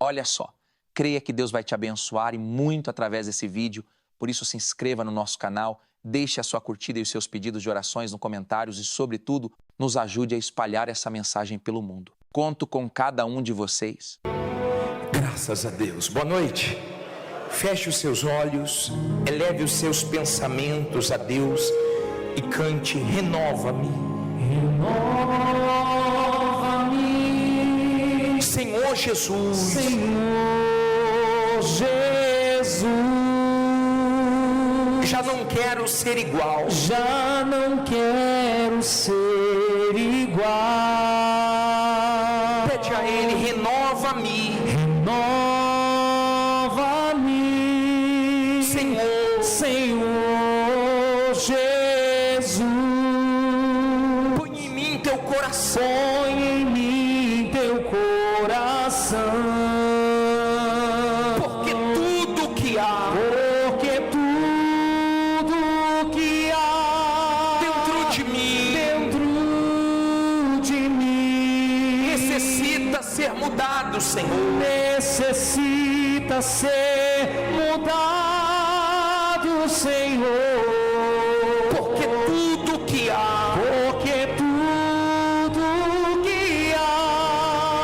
Olha só, creia que Deus vai te abençoar e muito através desse vídeo. Por isso, se inscreva no nosso canal, deixe a sua curtida e os seus pedidos de orações nos comentários e, sobretudo, nos ajude a espalhar essa mensagem pelo mundo. Conto com cada um de vocês. Graças a Deus. Boa noite. Feche os seus olhos, eleve os seus pensamentos a Deus e cante: renova-me. Renova-me, Senhor Jesus. Senhor Jesus. Já não quero ser igual. Já não quero ser igual. Pede a Ele: renova-me. Renova-me, Senhor. Senhor Jesus. Põe em mim teu coração. Põe em mim teu coração. Porque tudo que há. Ser mudado, Senhor. Necessita ser mudado, Senhor. Porque tudo que há,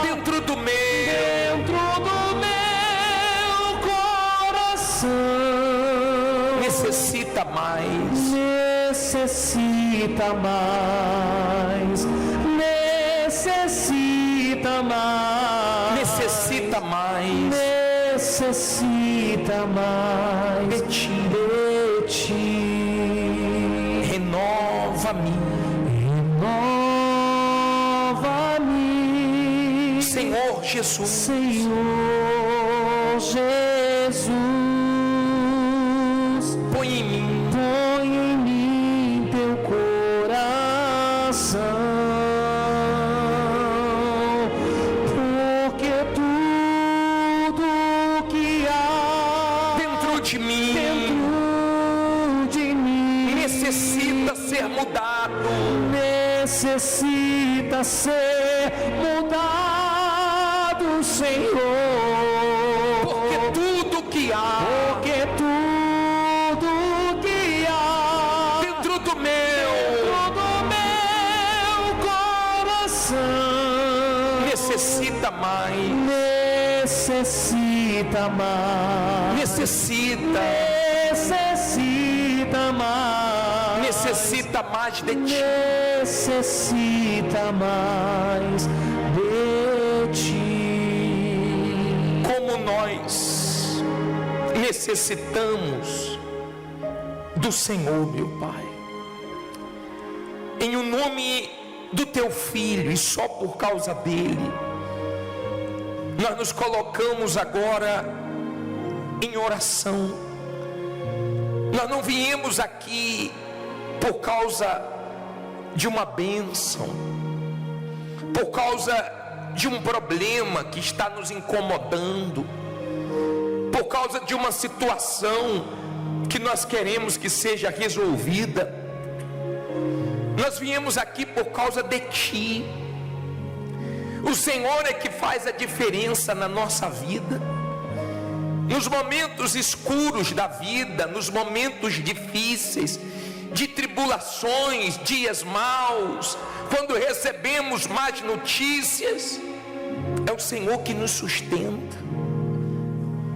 dentro do meu coração, necessita mais, necessita mais, necessita mais de ti. Renova-me, renova-me, Senhor Jesus. Senhor Jesus. Põe em mim teu coração. Necessita ser mudado. Necessita ser mudado, Senhor. Porque tudo que há, dentro do meu coração, necessita mais, necessita mais, necessita mais de ti. Necessita mais de ti. Como nós necessitamos do Senhor, meu Pai. Em o nome do teu Filho e só por causa dele, nós nos colocamos agora em oração. Nós não viemos aqui por causa de uma bênção, por causa de um problema que está nos incomodando, por causa de uma situação que nós queremos que seja resolvida. Nós viemos aqui por causa de ti. O Senhor é que faz a diferença na nossa vida. Nos momentos escuros da vida, nos momentos difíceis, de tribulações, dias maus, quando recebemos más notícias, é o Senhor que nos sustenta,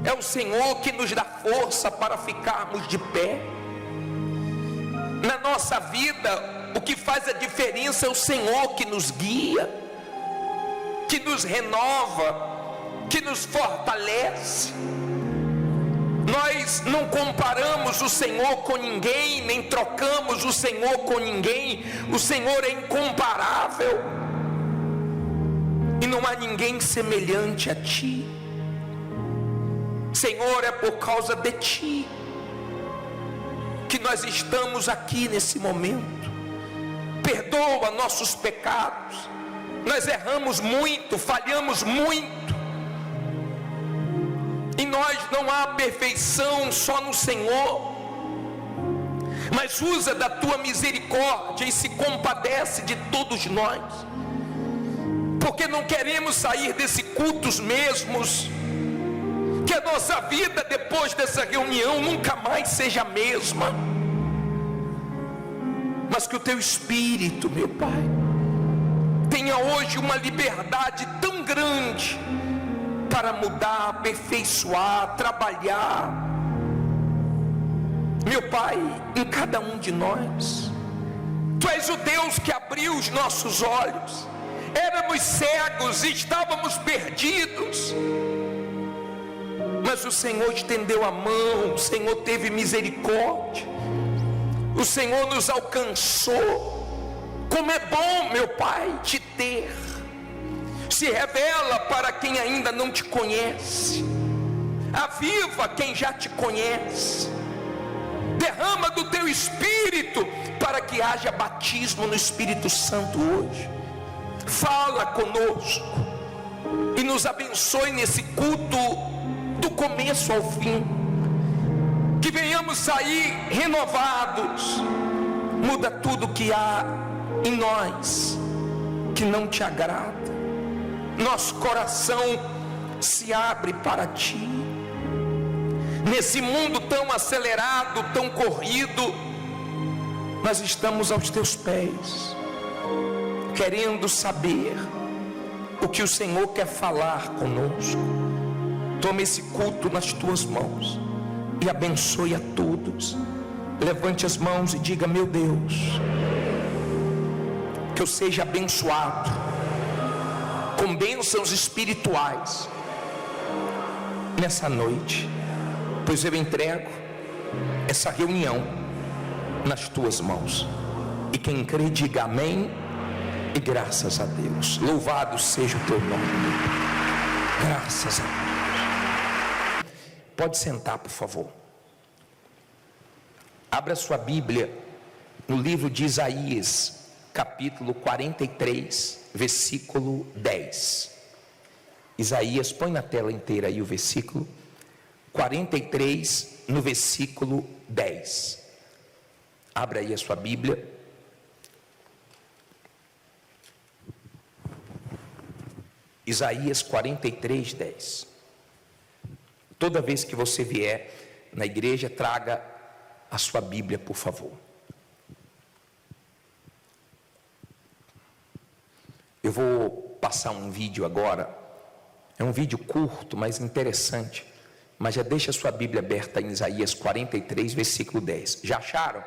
é o Senhor que nos dá força para ficarmos de pé. Na nossa vida, o que faz a diferença é o Senhor que nos guia, que nos renova, que nos fortalece. Nós não comparamos o Senhor com ninguém, nem trocamos o Senhor com ninguém. O Senhor é incomparável e não há ninguém semelhante a ti. Senhor, é por causa de ti que nós estamos aqui nesse momento. Perdoa nossos pecados. Nós erramos muito, falhamos muito. Em nós não há perfeição, só no Senhor. Mas usa da tua misericórdia e se compadece de todos nós. Porque não queremos sair desse culto os mesmos. a nossa vida depois dessa reunião nunca mais seja a mesma, mas que o teu Espírito, meu Pai, tenha hoje uma liberdade tão grande para mudar, aperfeiçoar, trabalhar, meu Pai, em cada um de nós. Tu és o Deus que abriu os nossos olhos. Éramos cegos e estávamos perdidos, mas o Senhor estendeu a mão, o Senhor teve misericórdia, o Senhor nos alcançou. Como é bom, meu Pai, te ter. Se revela para quem ainda não te conhece, aviva quem já te conhece, derrama do teu Espírito para que haja batismo no Espírito Santo hoje. Fala conosco e nos abençoe nesse culto do começo ao fim, que venhamos sair renovados. Muda tudo que há em nós que não te agrada. Nosso coração se abre para ti. Nesse mundo tão acelerado, tão corrido, nós estamos aos teus pés, querendo saber o que o Senhor quer falar conosco. Toma esse culto nas tuas mãos e abençoe a todos. Levante as mãos e diga: meu Deus, que eu seja abençoado com bênçãos espirituais nessa noite, pois eu entrego essa reunião nas tuas mãos. E quem crê, diga amém e graças a Deus. Louvado seja o teu nome. Graças a Deus. Pode sentar, por favor. Abra sua Bíblia no livro de Isaías, capítulo 43, versículo 10. Isaías, põe na tela inteira aí o versículo 43, no versículo 10. Abra aí a sua Bíblia. Isaías 43, 10. Toda vez que você vier na igreja, traga a sua Bíblia, por favor. Eu vou passar um vídeo agora. É um vídeo curto, mas interessante. Mas já deixa a sua Bíblia aberta em Isaías 43, versículo 10. Já acharam?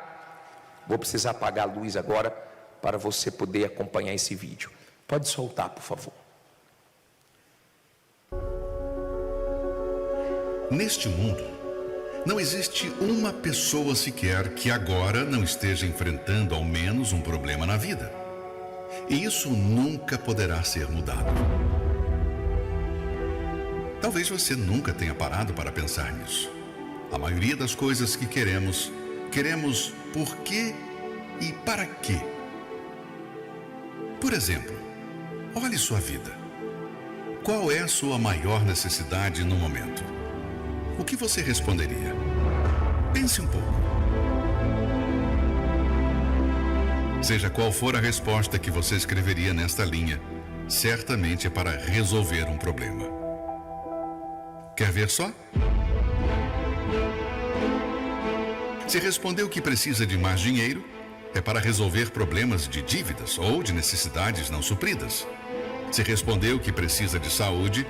Vou precisar apagar a luz agora para você poder acompanhar esse vídeo. Pode soltar, por favor. Neste mundo, não existe uma pessoa sequer que agora não esteja enfrentando ao menos um problema na vida. E isso nunca poderá ser mudado. Talvez você nunca tenha parado para pensar nisso. A maioria das coisas que queremos por quê e para quê. Por exemplo, olhe sua vida. Qual é a sua maior necessidade no momento? O que você responderia? Pense um pouco. Seja qual for a resposta que você escreveria nesta linha, certamente é para resolver um problema. Quer ver só? Se respondeu que precisa de mais dinheiro, é para resolver problemas de dívidas ou de necessidades não supridas. Se respondeu que precisa de saúde,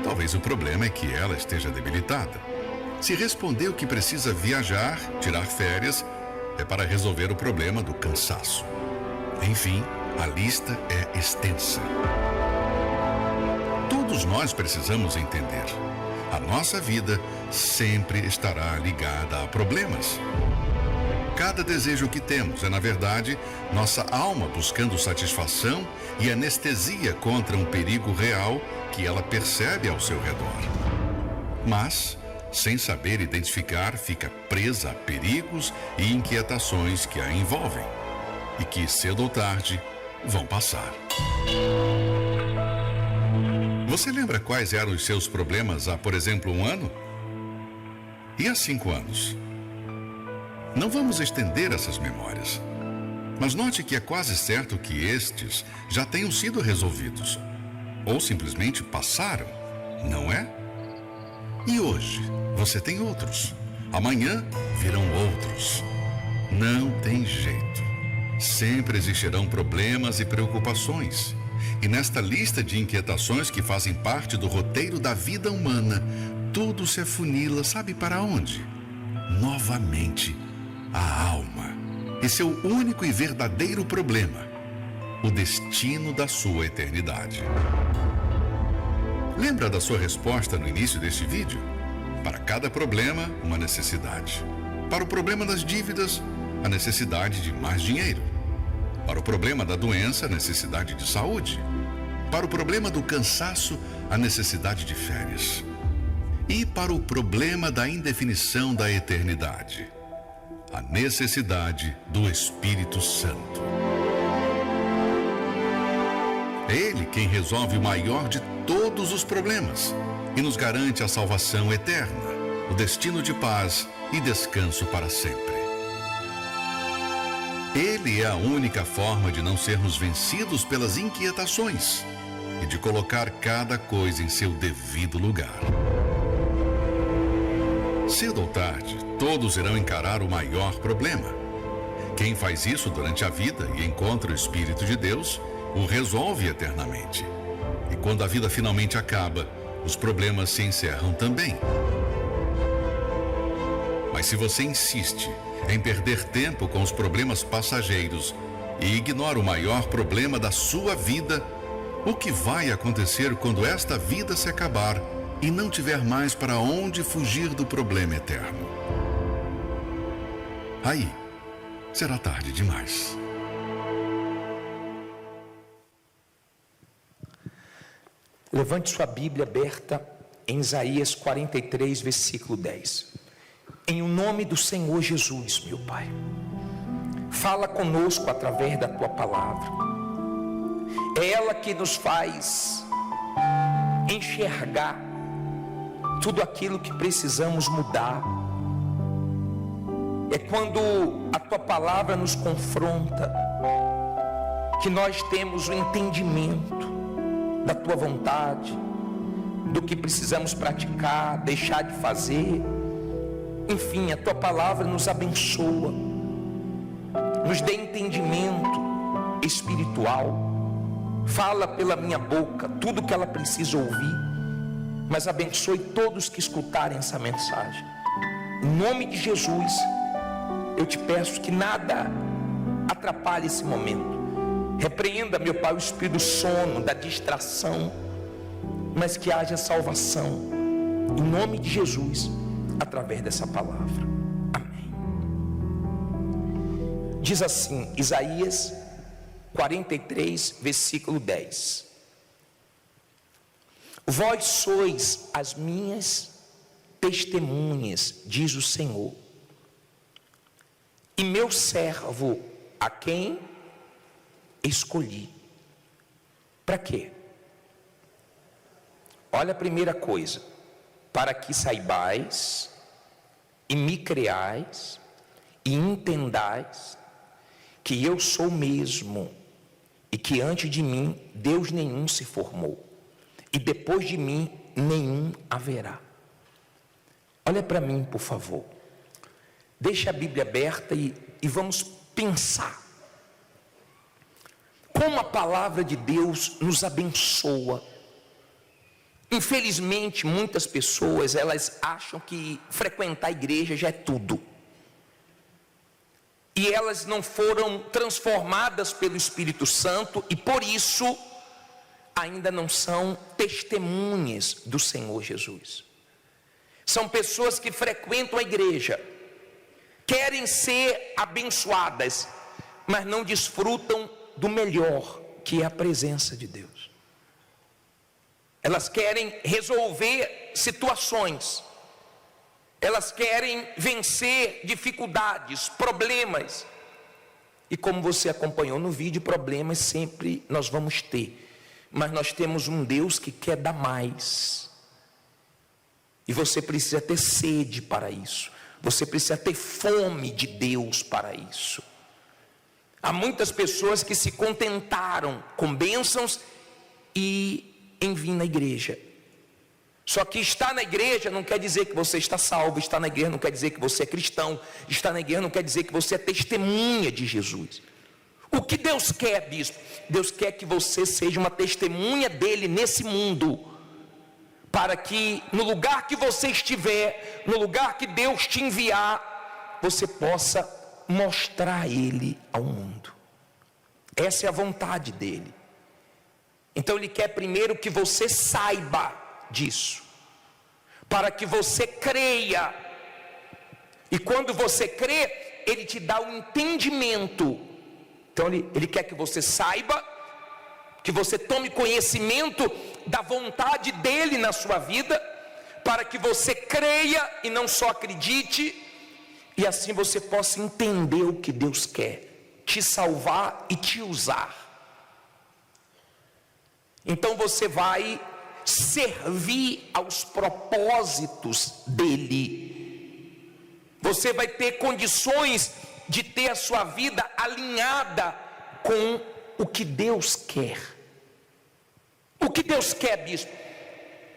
talvez o problema é que ela esteja debilitada. Se respondeu que precisa viajar, tirar férias, é para resolver o problema do cansaço. Enfim, a lista é extensa. Todos nós precisamos entender: a nossa vida sempre estará ligada a problemas. Cada desejo que temos é, na verdade, nossa alma buscando satisfação e anestesia contra um perigo real que ela percebe ao seu redor. Mas, sem saber identificar, fica presa a perigos e inquietações que a envolvem e que, cedo ou tarde, vão passar. Você lembra quais eram os seus problemas há, por exemplo, 1 ano? E há 5 anos? Não vamos estender essas memórias, mas note que é quase certo que estes já tenham sido resolvidos, ou simplesmente passaram, não é? E hoje você tem outros. Amanhã virão outros. Não tem jeito. Sempre existirão problemas e preocupações. E nesta lista de inquietações que fazem parte do roteiro da vida humana, tudo se afunila, sabe para onde? Novamente, a alma. E seu único e verdadeiro problema: o destino da sua eternidade. Lembra da sua resposta no início deste vídeo? Para cada problema, uma necessidade. Para o problema das dívidas, a necessidade de mais dinheiro. Para o problema da doença, a necessidade de saúde. Para o problema do cansaço, a necessidade de férias. E para o problema da indefinição da eternidade, a necessidade do Espírito Santo. É Ele quem resolve o maior de todos os problemas e nos garante a salvação eterna, o destino de paz e descanso para sempre. Ele é a única forma de não sermos vencidos pelas inquietações e de colocar cada coisa em seu devido lugar. Cedo ou tarde, todos irão encarar o maior problema. Quem faz isso durante a vida e encontra o Espírito de Deus, o resolve eternamente. E quando a vida finalmente acaba, os problemas se encerram também. Mas se você insiste em perder tempo com os problemas passageiros e ignora o maior problema da sua vida, o que vai acontecer quando esta vida se acabar e não tiver mais para onde fugir do problema eterno? Aí, será tarde demais. Levante sua Bíblia aberta em Isaías 43, versículo 10. Em o nome do Senhor Jesus, meu Pai, fala conosco através da Tua palavra. É ela que nos faz enxergar tudo aquilo que precisamos mudar. É quando a Tua palavra nos confronta que nós temos o entendimento da Tua vontade, do que precisamos praticar, deixar de fazer. Enfim, a Tua palavra nos abençoa, nos dê entendimento espiritual. Fala pela minha boca tudo que ela precisa ouvir, mas abençoe todos que escutarem essa mensagem. Em nome de Jesus, eu te peço que nada atrapalhe esse momento. Repreenda, meu Pai, o espírito do sono, da distração, mas que haja salvação, em nome de Jesus, através dessa palavra. Amém. Diz assim, Isaías 43, versículo 10. Vós sois as minhas testemunhas, diz o Senhor, e meu servo, a quem escolhi. Para quê? Olha a primeira coisa: para que saibais e me creais e entendais que eu sou mesmo, e que antes de mim Deus nenhum se formou, e depois de mim nenhum haverá. Olha para mim, por favor. Deixa a Bíblia aberta e vamos pensar como a palavra de Deus nos abençoa. Infelizmente, muitas pessoas, elas acham que frequentar a igreja já é tudo. E elas não foram transformadas pelo Espírito Santo e por isso ainda não são testemunhas do Senhor Jesus. São pessoas que frequentam a igreja, querem ser abençoadas, mas não desfrutam do melhor, que é a presença de Deus. Elas querem resolver situações, elas querem vencer dificuldades, problemas. E como você acompanhou no vídeo, problemas sempre nós vamos ter, mas nós temos um Deus que quer dar mais. E você precisa ter sede para isso, você precisa ter fome de Deus para isso. Há muitas pessoas que se contentaram com bênçãos e em vir na igreja, Só que estar na igreja não quer dizer que você está salvo, estar na igreja não quer dizer que você é cristão, estar na igreja não quer dizer que você é testemunha de Jesus. O que Deus quer, bispo? Deus quer que você seja uma testemunha dele nesse mundo, para que no lugar que você estiver, no lugar que Deus te enviar, você possa mostrar ele ao mundo. Essa é a vontade dele. Então ele quer primeiro que você saiba disso, para que você creia, e quando você crê, ele te dá um entendimento. Então ele quer que você saiba, que você tome conhecimento da vontade dele na sua vida, para que você creia e não só acredite, e assim você possa entender o que Deus quer, te salvar e te usar. Então você vai servir aos propósitos dele. Você vai ter condições de ter a sua vida alinhada com o que Deus quer. O que Deus quer, bispo?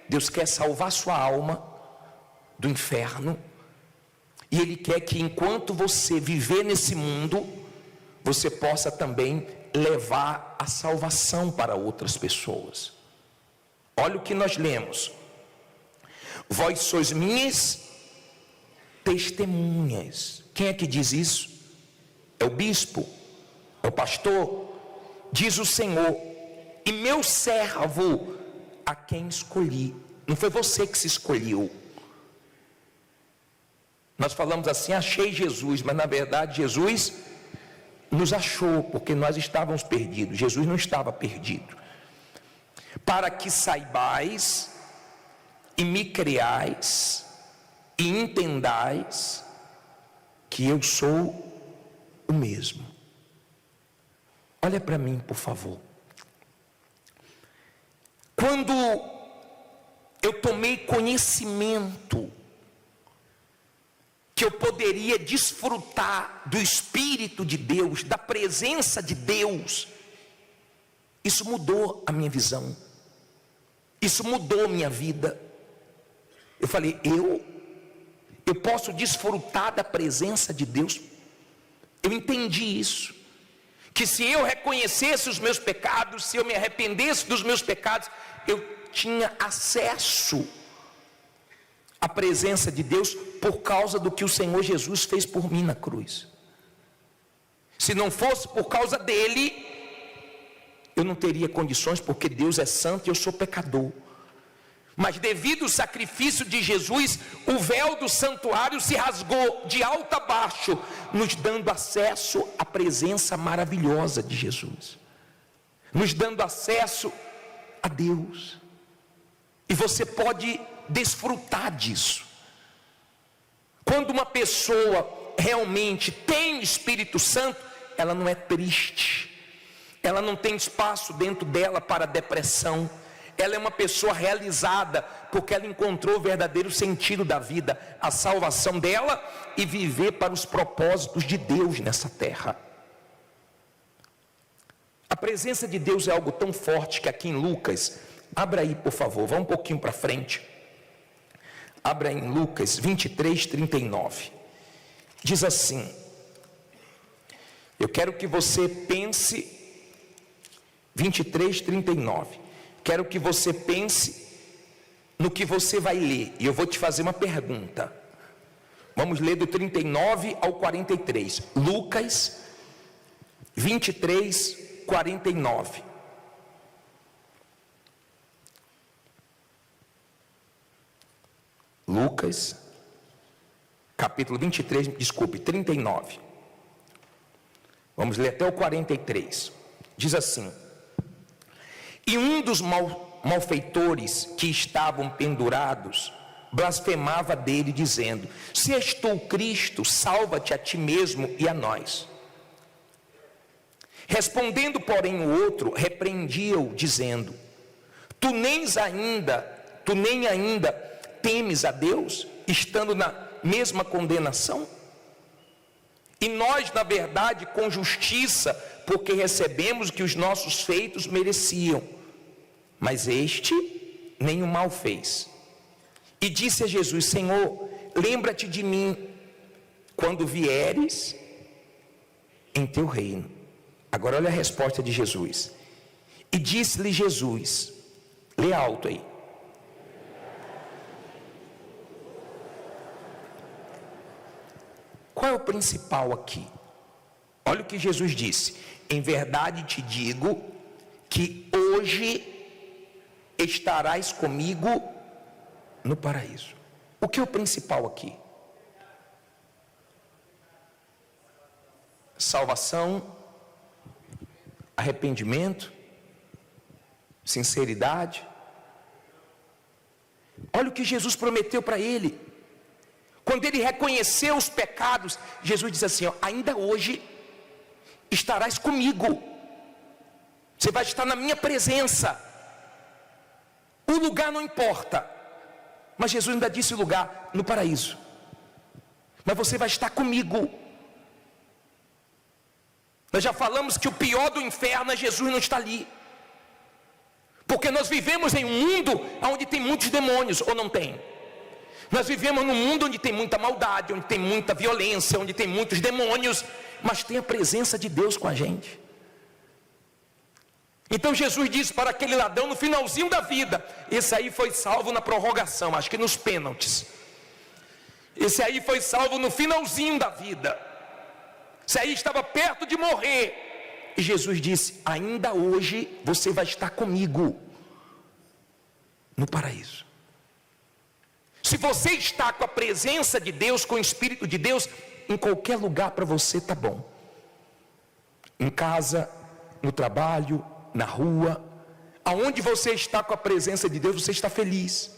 Deus quer salvar sua alma do inferno, e Ele quer que enquanto você viver nesse mundo, você possa também levar a salvação para outras pessoas. Olha o que nós lemos: vós sois minhas testemunhas. Quem é que diz isso? É o bispo? É o pastor? Diz o Senhor: e meu servo, a quem escolhi. Não foi você que se escolheu. Nós falamos assim: achei Jesus, mas na verdade Jesus nos achou, porque nós estávamos perdidos. Jesus não estava perdido. Para que saibais e me creais e entendais que eu sou o mesmo. Olha para mim, por favor. Quando eu tomei conhecimento que eu poderia desfrutar do Espírito de Deus, da presença de Deus, isso mudou a minha visão, isso mudou a minha vida. Eu falei, eu posso desfrutar da presença de Deus. Eu entendi isso, que se eu reconhecesse os meus pecados, se eu me arrependesse dos meus pecados, eu tinha acesso à presença de Deus por causa do que o Senhor Jesus fez por mim na cruz. Se não fosse por causa dele, eu não teria condições, porque Deus é santo e eu sou pecador. Mas devido ao sacrifício de Jesus, o véu do santuário se rasgou de alto a baixo, nos dando acesso à presença maravilhosa de Jesus, nos dando acesso a Deus. E você pode desfrutar disso. Quando uma pessoa realmente tem o Espírito Santo, ela não é triste, ela não tem espaço dentro dela para depressão. Ela é uma pessoa realizada, porque ela encontrou o verdadeiro sentido da vida, a salvação dela e viver para os propósitos de Deus nessa terra. A presença de Deus é algo tão forte que aqui em Lucas, abra aí por favor, vá um pouquinho para frente, abra em Lucas 23, 39, diz assim, eu quero que você pense, 23, 39, quero que você pense no que você vai ler, e eu vou te fazer uma pergunta. Vamos ler do 39 ao 43, Lucas 23, 49. Lucas, capítulo 23, desculpe, 39. Vamos ler até o 43. Diz assim: e um dos malfeitores que estavam pendurados blasfemava dele, dizendo: se és tu o Cristo, salva-te a ti mesmo e a nós. Respondendo, porém, o outro repreendia-o, dizendo: tu nem ainda temes a Deus, estando na mesma condenação? E nós, na verdade, com justiça, porque recebemos o que os nossos feitos mereciam. Mas este nenhum mal fez. e disse a Jesus: Senhor, lembra-te de mim quando vieres em teu reino. Agora olha a resposta de Jesus. E disse-lhe Jesus, lê alto aí: qual é o principal aqui? Olha o que Jesus disse: em verdade te digo que hoje estarás comigo no paraíso. O que é o principal aqui? Salvação, arrependimento, sinceridade. Olha o que Jesus prometeu para ele. Quando ele reconheceu os pecados, Jesus disse assim: ó, ainda hoje estarás comigo. Você vai estar na minha presença. O lugar não importa, mas Jesus ainda disse o lugar: no paraíso. Mas você vai estar comigo. Nós já falamos que o pior do inferno é Jesus não estar ali, porque nós vivemos em um mundo onde tem muitos demônios, ou não tem? Nós vivemos num mundo onde tem muita maldade, onde tem muita violência, onde tem muitos demônios, mas tem a presença de Deus com a gente. Então Jesus disse para aquele ladrão no finalzinho da vida: esse aí foi salvo na prorrogação, acho que nos pênaltis. Esse aí foi salvo no finalzinho da vida. Esse aí estava perto de morrer. E Jesus disse: ainda hoje você vai estar comigo no paraíso. Se você está com a presença de Deus, com o Espírito de Deus, em qualquer lugar para você está bom. Em casa, no trabalho, na rua, aonde você está com a presença de Deus, você está feliz.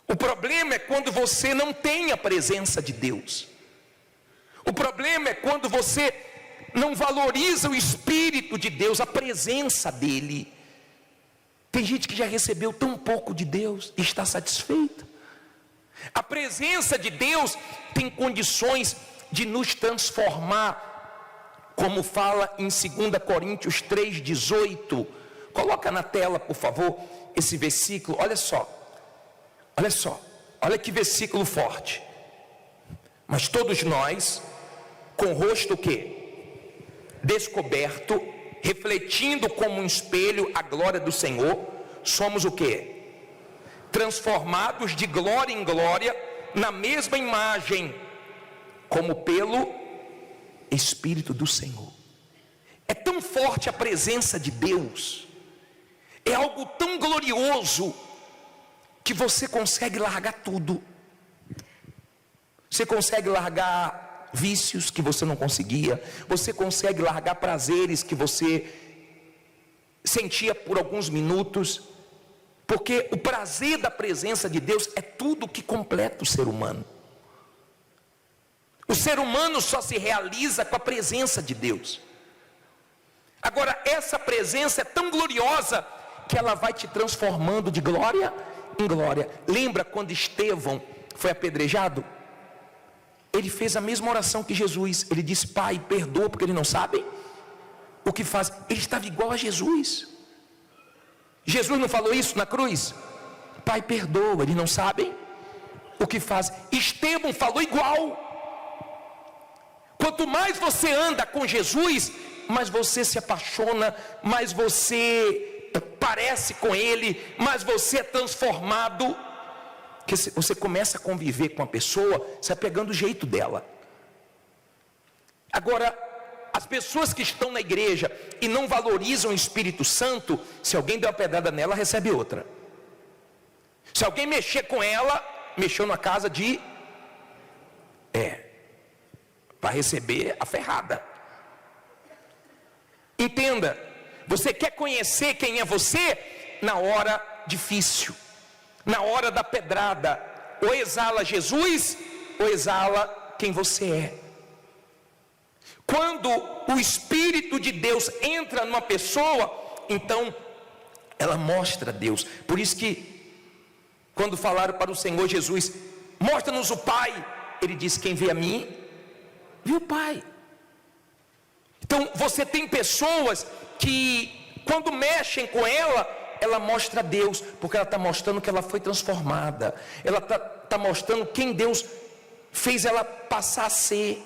O problema é quando você não tem a presença de Deus. O problema é quando você não valoriza o Espírito de Deus, a presença dEle. Tem gente que já recebeu tão pouco de Deus e está satisfeita. A presença de Deus tem condições de nos transformar, como fala em 2 Coríntios 3,18. Coloca na tela, por favor, esse versículo. Olha só, olha que versículo forte. Mas todos nós, com o rosto o quê? Descoberto, refletindo como um espelho a glória do Senhor, somos o quê? Transformados de glória em glória, na mesma imagem, como pelo Espírito do Senhor. É tão forte a presença de Deus, é algo tão glorioso, que você consegue largar tudo. Você consegue largar vícios que você não conseguia, você consegue largar prazeres que você sentia por alguns minutos, porque o prazer da presença de Deus é tudo que completa o ser humano. O ser humano só se realiza com a presença de Deus. Agora, essa presença é tão gloriosa que ela vai te transformando de glória em glória. Lembra quando Estevão foi apedrejado? Ele fez a mesma oração que Jesus. Ele disse: Pai, perdoa porque eles não sabem o que faz. Ele estava igual a Jesus. Jesus não falou isso na cruz? Pai, perdoa, eles não sabem o que faz. Estevão falou igual. Quanto mais você anda com Jesus, mais você se apaixona, mais você parece com Ele, mais você é transformado. Que você começa a conviver com a pessoa, você vai pegando o jeito dela. Agora, as pessoas que estão na igreja e não valorizam o Espírito Santo, se alguém der uma pedrada nela, recebe outra. Se alguém mexer com ela, mexeu na casa de... para receber a ferrada. Entenda, você quer conhecer quem é você na hora difícil, na hora da pedrada. Ou exala Jesus, ou exala quem você é. Quando o Espírito de Deus entra numa pessoa, então ela mostra Deus. Por isso que quando falaram para o Senhor Jesus: mostra-nos o Pai, Ele disse: quem vê a mim, vê o Pai. Então você tem pessoas que quando mexem com ela, ela mostra Deus, porque ela está mostrando que ela foi transformada. Ela está mostrando quem Deus fez ela passar a ser.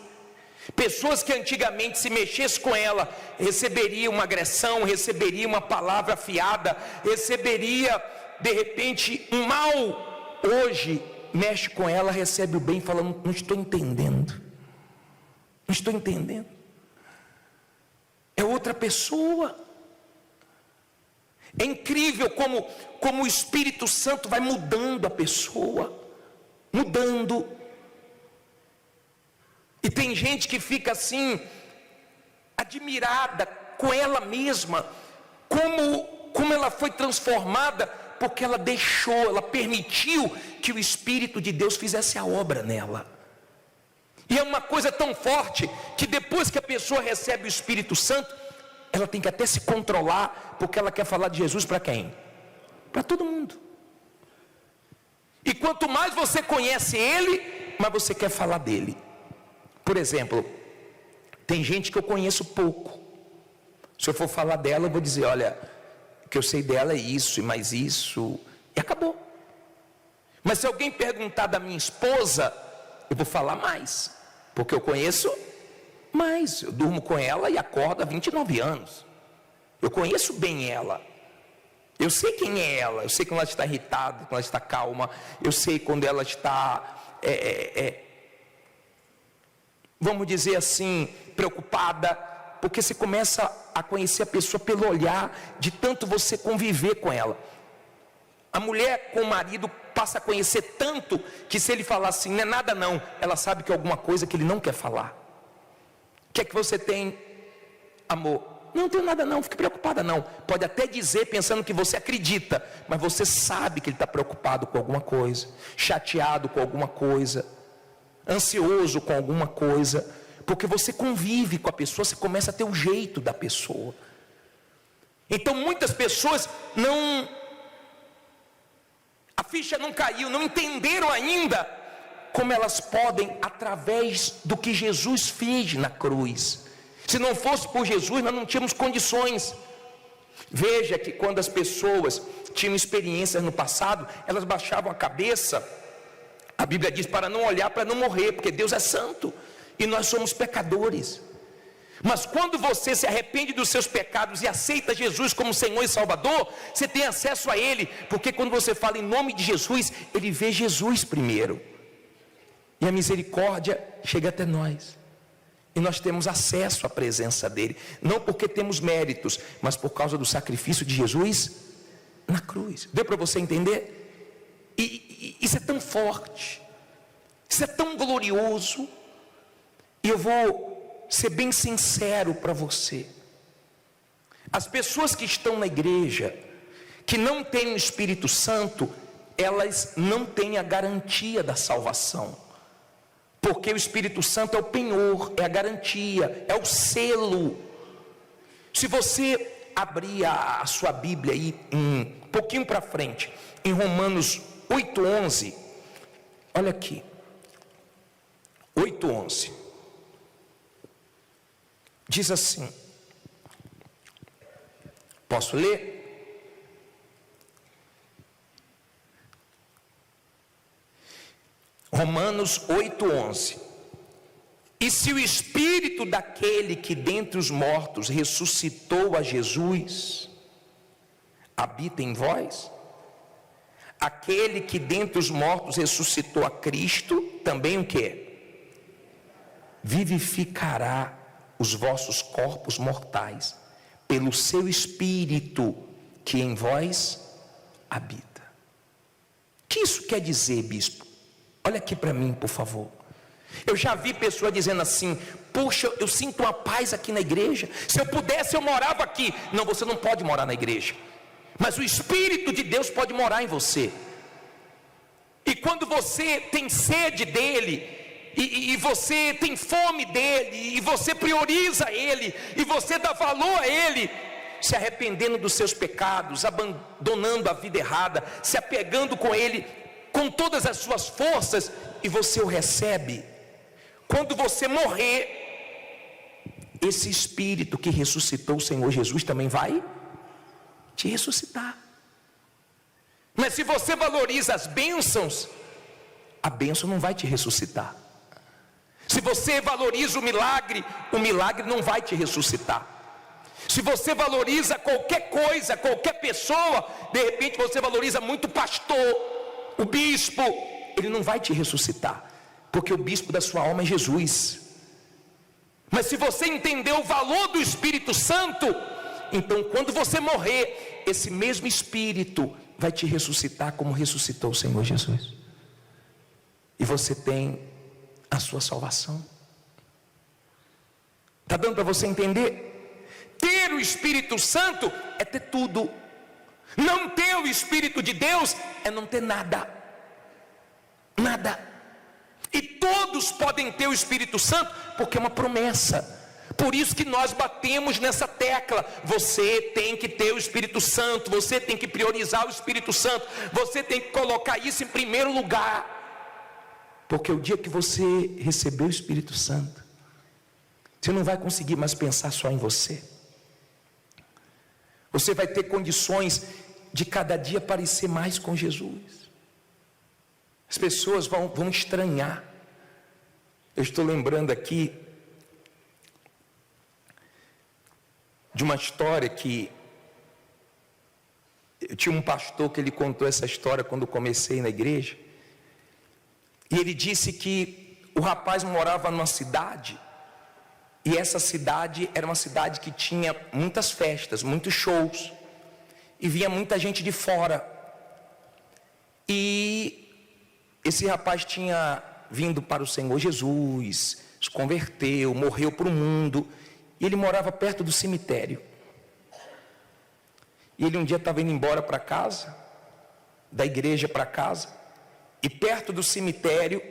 Pessoas que antigamente, se mexesse com ela, receberia uma agressão, receberia uma palavra afiada, receberia de repente um mal. Hoje mexe com ela, recebe o bem, falando: não estou entendendo, não estou entendendo. É outra pessoa. É incrível como o Espírito Santo vai mudando a pessoa, mudando. E tem gente que fica assim, admirada com ela mesma, como ela foi transformada, porque ela deixou, ela permitiu que o Espírito de Deus fizesse a obra nela. E é uma coisa tão forte, que depois que a pessoa recebe o Espírito Santo, ela tem que até se controlar, porque ela quer falar de Jesus para quem? Para todo mundo. E quanto mais você conhece Ele, mais você quer falar dele. Por exemplo, tem gente que eu conheço pouco. Se eu for falar dela, eu vou dizer: olha, o que eu sei dela é isso e mais isso, e acabou. Mas se alguém perguntar da minha esposa, eu vou falar mais, porque eu conheço mais. Eu durmo com ela e acordo há 29 anos. Eu conheço bem ela. Eu sei quem é ela. Eu sei quando ela está irritada, quando ela está calma. Eu sei quando ela está vamos dizer assim, preocupada, porque você começa a conhecer a pessoa pelo olhar, de tanto você conviver com ela. A mulher com o marido passa a conhecer tanto, que se ele falar assim: não é nada não, ela sabe que é alguma coisa que ele não quer falar. O que é que você tem, amor? Não tenho nada não, fique preocupada não. Pode até dizer pensando que você acredita, mas você sabe que ele está preocupado com alguma coisa, chateado com alguma coisa, ansioso com alguma coisa, porque você convive com a pessoa, você começa a ter o jeito da pessoa. Então muitas pessoas a ficha não caiu, não entenderam ainda como elas podem, através do que Jesus fez na cruz. Se não fosse por Jesus, nós não tínhamos condições. Veja que quando as pessoas tinham experiências no passado, elas baixavam a cabeça. A Bíblia diz para não olhar, para não morrer, porque Deus é santo e nós somos pecadores. Mas quando você se arrepende dos seus pecados e aceita Jesus como Senhor e Salvador, você tem acesso a Ele, porque quando você fala em nome de Jesus, Ele vê Jesus primeiro, e a misericórdia chega até nós, e nós temos acesso à presença dEle, não porque temos méritos, mas por causa do sacrifício de Jesus na cruz. Deu para você entender? E isso é tão forte, isso é tão glorioso. E eu vou ser bem sincero para você: as pessoas que estão na igreja, que não têm o Espírito Santo, elas não têm a garantia da salvação, porque o Espírito Santo é o penhor, é a garantia, é o selo. Se você abrir a sua Bíblia aí um pouquinho para frente, em Romanos 8:11, olha aqui, 8:11, diz assim, posso ler? Romanos 8:11: e se o Espírito daquele que dentre os mortos ressuscitou a Jesus habita em vós, aquele que dentre os mortos ressuscitou a Cristo, também o que? Vivificará os vossos corpos mortais, pelo seu Espírito que em vós habita. O que isso quer dizer, bispo? Olha aqui para mim, por favor. Eu já vi pessoa dizendo assim: puxa, eu sinto uma paz aqui na igreja, se eu pudesse eu morava aqui. Não, você não pode morar na igreja, mas o Espírito de Deus pode morar em você. E quando você tem sede dele, e você tem fome dele, e você prioriza ele, e você dá valor a ele, se arrependendo dos seus pecados, abandonando a vida errada, se apegando com ele com todas as suas forças, e você o recebe, quando você morrer, esse Espírito que ressuscitou o Senhor Jesus também vai te ressuscitar. Mas se você valoriza as bênçãos, a bênção não vai te ressuscitar. Se você valoriza o milagre não vai te ressuscitar. Se você valoriza qualquer coisa, qualquer pessoa, de repente você valoriza muito o pastor, o bispo, ele não vai te ressuscitar, porque o bispo da sua alma é Jesus. Mas se você entender o valor do Espírito Santo, então quando você morrer, esse mesmo Espírito vai te ressuscitar como ressuscitou o Senhor Jesus. E você tem a sua salvação. Está dando para você entender? Ter o Espírito Santo é ter tudo. Não ter o Espírito de Deus é não ter nada. Nada. E todos podem ter o Espírito Santo, porque é uma promessa. Por isso que nós batemos nessa tecla. Você tem que ter o Espírito Santo. Você tem que priorizar o Espírito Santo. Você tem que colocar isso em primeiro lugar. Porque o dia que você receber o Espírito Santo, você não vai conseguir mais pensar só em você. Você vai ter condições de cada dia parecer mais com Jesus. As pessoas vão estranhar. Eu estou lembrando aqui de uma história que eu tinha um pastor que ele contou essa história quando comecei na igreja. E ele disse que o rapaz morava numa cidade, e essa cidade era uma cidade que tinha muitas festas, muitos shows, e vinha muita gente de fora. E esse rapaz tinha vindo para o Senhor Jesus, se converteu, morreu para o mundo, e ele morava perto do cemitério. E ele um dia estava indo embora para casa, da igreja para casa, e perto do cemitério,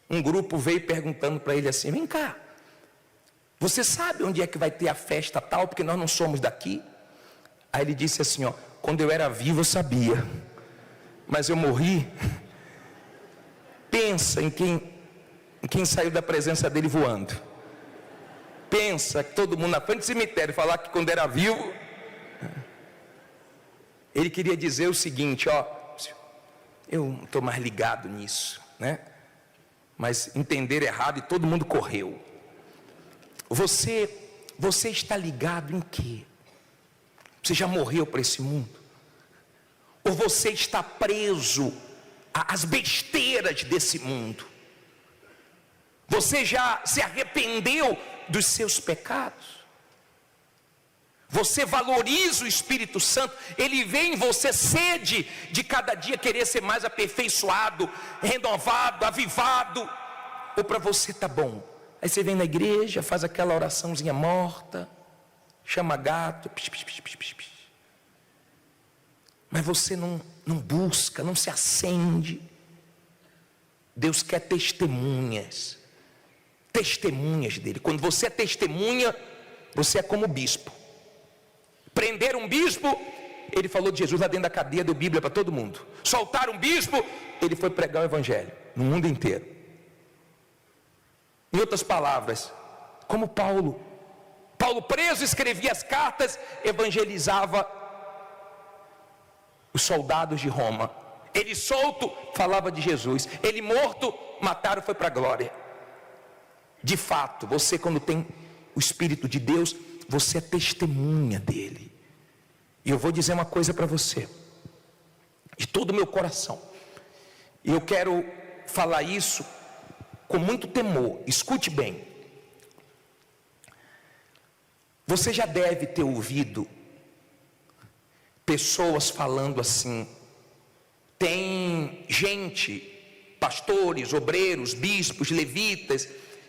um grupo veio perguntando para ele assim: vem cá, você sabe onde é que vai ter a festa tal, porque nós não somos daqui? Aí ele disse assim, quando eu era vivo eu sabia, mas eu morri. Pensa em quem saiu da presença dele voando. Pensa que todo mundo na frente do cemitério falar que quando era vivo. Ele queria dizer o seguinte, eu não estou mais ligado nisso, né? Mas entender errado e todo mundo correu. Você está ligado em quê? Você já morreu para esse mundo? Ou você está preso às besteiras desse mundo? Você já se arrependeu dos seus pecados? Você valoriza o Espírito Santo? Ele vê em você sede de cada dia querer ser mais aperfeiçoado, renovado, avivado? Ou para você tá bom? Aí você vem na igreja, faz aquela oraçãozinha morta, chama gato, psh, psh, psh, psh, psh. Mas você não busca, não se acende. Deus quer testemunhas dele. Quando você é testemunha, você é como bispo. Prender um bispo, ele falou de Jesus lá dentro da cadeia, deu Bíblia para todo mundo. Soltar um bispo, ele foi pregar o evangelho no mundo inteiro. Em outras palavras, como Paulo preso escrevia as cartas, evangelizava os soldados de Roma. Ele solto falava de Jesus, ele morto, mataram, foi para a glória. De fato, você quando tem o Espírito de Deus, você é testemunha dele. E eu vou dizer uma coisa para você, de todo o meu coração, e eu quero falar isso com muito temor. Escute bem. Você já deve ter ouvido pessoas falando assim: tem gente, pastores, obreiros, bispos, levitas,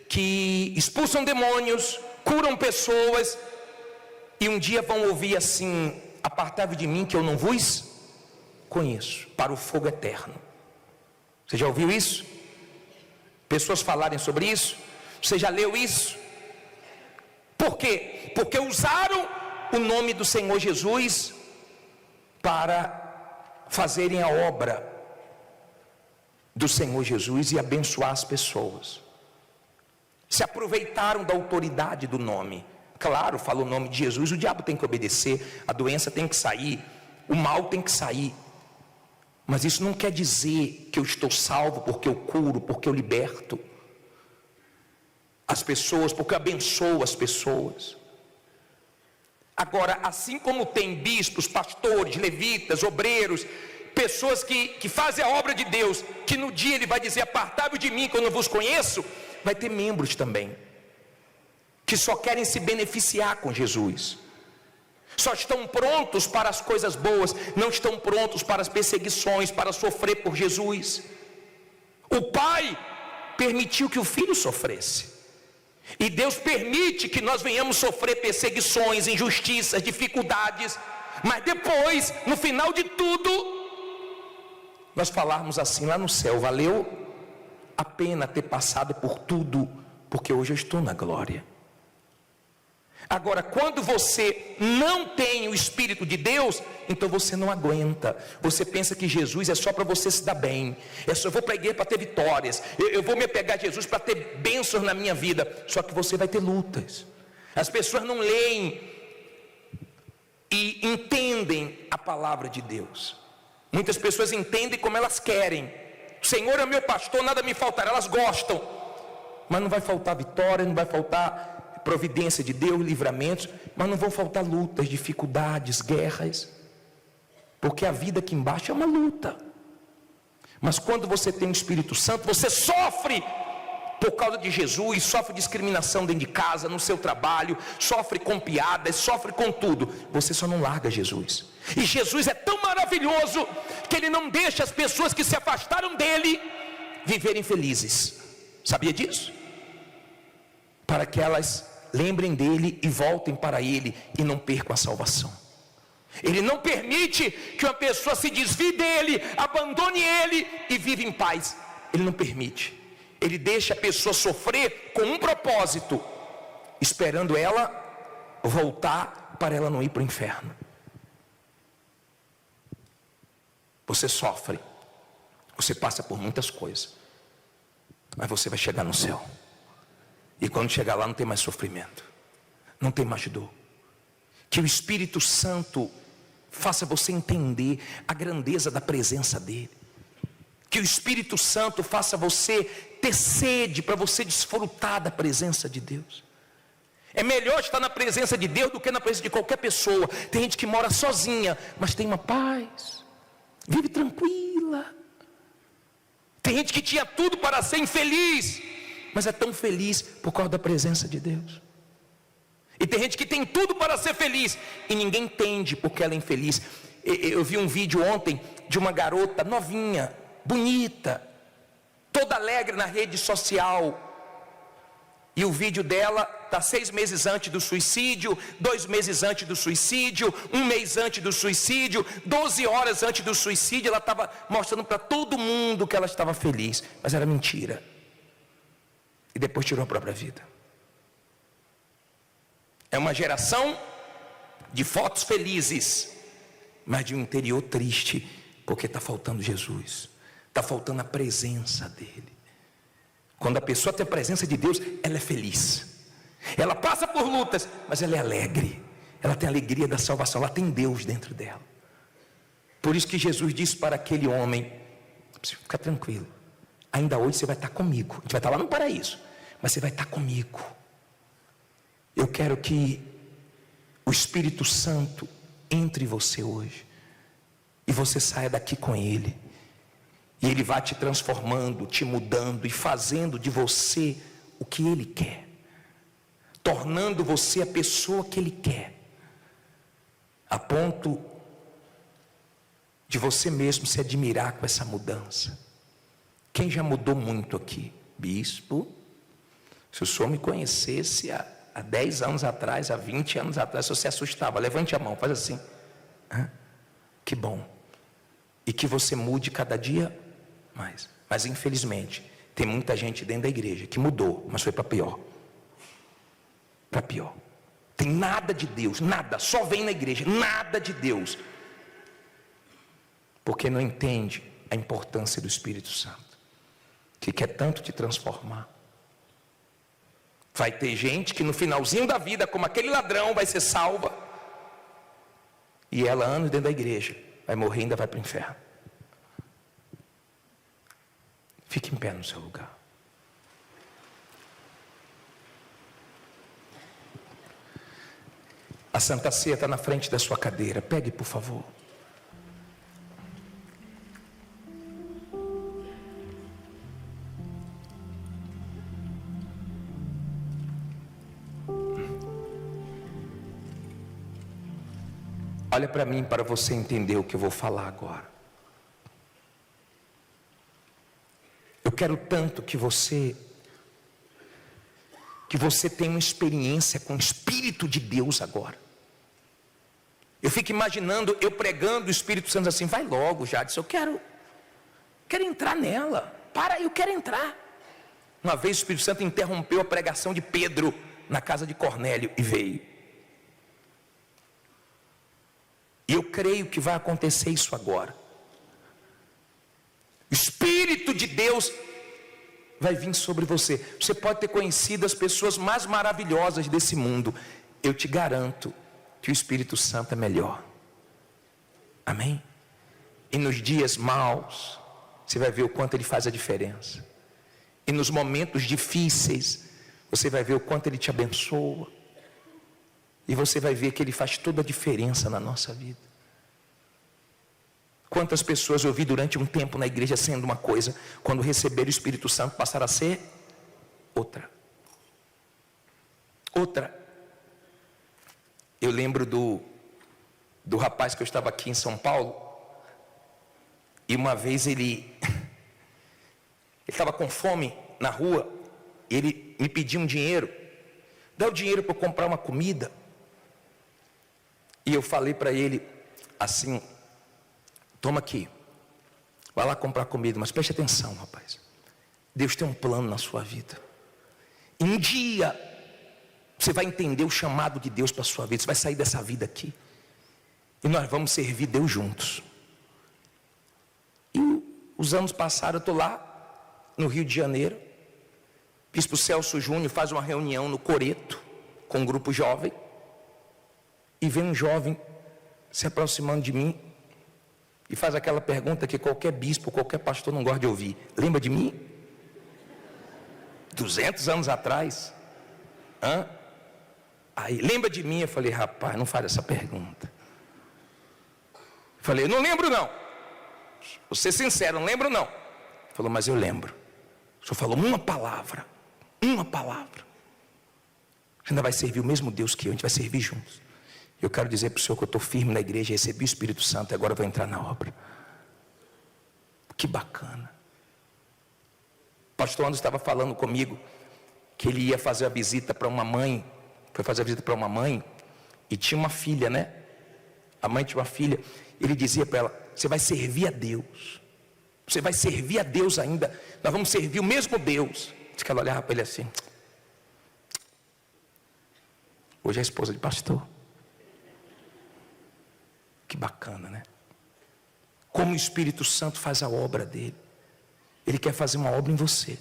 que expulsam demônios, curam pessoas, e um dia vão ouvir assim: apartai-vos de mim que eu não vos conheço, para o fogo eterno. Você já ouviu isso? Pessoas falarem sobre isso? Você já leu isso? Por quê? Porque usaram o nome do Senhor Jesus para fazerem a obra do Senhor Jesus e abençoar as pessoas. Se aproveitaram da autoridade do nome. Claro, fala o nome de Jesus, o diabo tem que obedecer, a doença tem que sair, o mal tem que sair. Mas isso não quer dizer que eu estou salvo porque eu curo, porque eu liberto as pessoas, porque eu abençoo as pessoas. Agora, assim como tem bispos, pastores, levitas, obreiros, pessoas que fazem a obra de Deus, que no dia ele vai dizer: apartai-vos de mim que eu não vos conheço, vai ter membros também, que só querem se beneficiar com Jesus, só estão prontos para as coisas boas, não estão prontos para as perseguições, para sofrer por Jesus. O Pai permitiu que o Filho sofresse, e Deus permite que nós venhamos sofrer perseguições, injustiças, dificuldades, mas depois, no final de tudo, nós falarmos assim lá no céu: valeu a pena ter passado por tudo, porque hoje eu estou na glória. Agora, quando você não tem o Espírito de Deus, então você não aguenta. Você pensa que Jesus é só para você se dar bem. Eu vou para a igreja para ter vitórias. Eu vou me apegar a Jesus para ter bênçãos na minha vida. Só que você vai ter lutas. As pessoas não leem e entendem a palavra de Deus. Muitas pessoas entendem como elas querem. O Senhor é meu pastor, nada me faltará. Elas gostam, mas não vai faltar vitória, não vai faltar providência de Deus, livramentos, mas não vão faltar lutas, dificuldades, guerras, porque a vida aqui embaixo é uma luta. Mas quando você tem o Espírito Santo, você sofre por causa de Jesus, sofre discriminação dentro de casa, no seu trabalho, sofre com piadas, sofre com tudo. Você só não larga Jesus. E Jesus é tão maravilhoso que Ele não deixa as pessoas que se afastaram dEle viverem felizes. Sabia disso? Para que elas lembrem dEle e voltem para Ele e não percam a salvação. Ele não permite que uma pessoa se desvie dEle, abandone Ele e viva em paz. Ele não permite. Ele deixa a pessoa sofrer com um propósito, esperando ela voltar para ela não ir para o inferno. Você sofre, você passa por muitas coisas, mas você vai chegar no céu. E quando chegar lá não tem mais sofrimento, não tem mais dor. Que o Espírito Santo faça você entender a grandeza da presença dEle. Que o Espírito Santo faça você ter sede para você desfrutar da presença de Deus. É melhor estar na presença de Deus do que na presença de qualquer pessoa. Tem gente que mora sozinha, mas tem uma paz, vive tranquila. Tem gente que tinha tudo para ser infeliz, mas é tão feliz por causa da presença de Deus. E tem gente que tem tudo para ser feliz e ninguém entende porque ela é infeliz. Eu vi um vídeo ontem de uma garota novinha, bonita, toda alegre na rede social. E o vídeo dela está 6 meses antes do suicídio, 2 meses antes do suicídio, 1 mês antes do suicídio, 12 horas antes do suicídio. Ela estava mostrando para todo mundo que ela estava feliz, mas era mentira. E depois tirou a própria vida. É uma geração de fotos felizes, mas de um interior triste, porque está faltando Jesus, está faltando a presença dEle. Quando a pessoa tem a presença de Deus, ela é feliz. Ela passa por lutas, mas ela é alegre. Ela tem a alegria da salvação, ela tem Deus dentro dela. Por isso que Jesus disse para aquele homem: fica tranquilo, ainda hoje você vai estar comigo. A gente vai estar lá no paraíso, mas você vai estar comigo. Eu quero que o Espírito Santo entre em você hoje, e você saia daqui com Ele, e Ele vai te transformando, te mudando e fazendo de você o que Ele quer, tornando você a pessoa que Ele quer, a ponto de você mesmo se admirar com essa mudança. Quem já mudou muito aqui? Bispo, se o senhor me conhecesse há 10 anos atrás, há 20 anos atrás, você assustava. Levante a mão, faz assim. Que bom. E que você mude cada dia mais. Mas infelizmente, tem muita gente dentro da igreja que mudou, mas foi para pior. Para pior. Tem nada de Deus, nada, só vem na igreja, nada de Deus. Porque não entende a importância do Espírito Santo, que quer tanto te transformar. Vai ter gente que no finalzinho da vida, como aquele ladrão, vai ser salva E ela, anos dentro da igreja, vai morrer e ainda vai para o inferno. Fique em pé no seu lugar. A Santa Ceia está na frente da sua cadeira. Pegue, por favor. Olha para mim para você entender o que eu vou falar agora. Eu quero tanto que você tenha uma experiência com o Espírito de Deus agora. Eu fico imaginando eu pregando o Espírito Santo assim, vai logo, Jadson, eu quero entrar nela. Para, eu quero entrar. Uma vez o Espírito Santo interrompeu a pregação de Pedro na casa de Cornélio e veio. E eu creio que vai acontecer isso agora. O Espírito de Deus vai vir sobre você. Você pode ter conhecido as pessoas mais maravilhosas desse mundo. Eu te garanto que o Espírito Santo é melhor. Amém? E nos dias maus, você vai ver o quanto ele faz a diferença. E nos momentos difíceis, você vai ver o quanto ele te abençoa. E você vai ver que ele faz toda a diferença na nossa vida. Quantas pessoas eu vi durante um tempo na igreja sendo uma coisa, quando receberam o Espírito Santo passaram a ser outra. Outra. Eu lembro do rapaz que eu estava aqui em São Paulo. E uma vez ele estava com fome na rua. E ele me pediu um dinheiro. Dá o dinheiro para eu comprar uma comida. E eu falei para ele assim, toma aqui, vai lá comprar comida, mas preste atenção, rapaz. Deus tem um plano na sua vida. E um dia, você vai entender o chamado de Deus para a sua vida. Você vai sair dessa vida aqui. E nós vamos servir Deus juntos. E os anos passaram, eu estou lá, no Rio de Janeiro. Bispo Celso Júnior faz uma reunião no Coreto, com um grupo jovem. E vem um jovem se aproximando de mim e faz aquela pergunta que qualquer bispo, qualquer pastor não gosta de ouvir. Lembra de mim? 200 anos atrás? Aí, lembra de mim? Eu falei, rapaz, não faz essa pergunta. Falei, eu não lembro não. Vou ser sincero, não lembro não. Ele falou, mas eu lembro. O senhor falou uma palavra. Uma palavra. Você ainda vai servir o mesmo Deus que eu, a gente vai servir juntos. Eu quero dizer para o Senhor que eu estou firme na igreja, recebi o Espírito Santo e agora eu vou entrar na obra. Que bacana. O pastor Anderson estava falando comigo que ele ia fazer a visita para uma mãe. Foi fazer a visita para uma mãe e tinha uma filha, né? A mãe tinha uma filha. Ele dizia para ela, você vai servir a Deus. Você vai servir a Deus ainda. Nós vamos servir o mesmo Deus. Diz que ela olhava para ele assim. Hoje é a esposa de pastor. Que bacana, né? Como o Espírito Santo faz a obra dele. Ele quer fazer uma obra em você,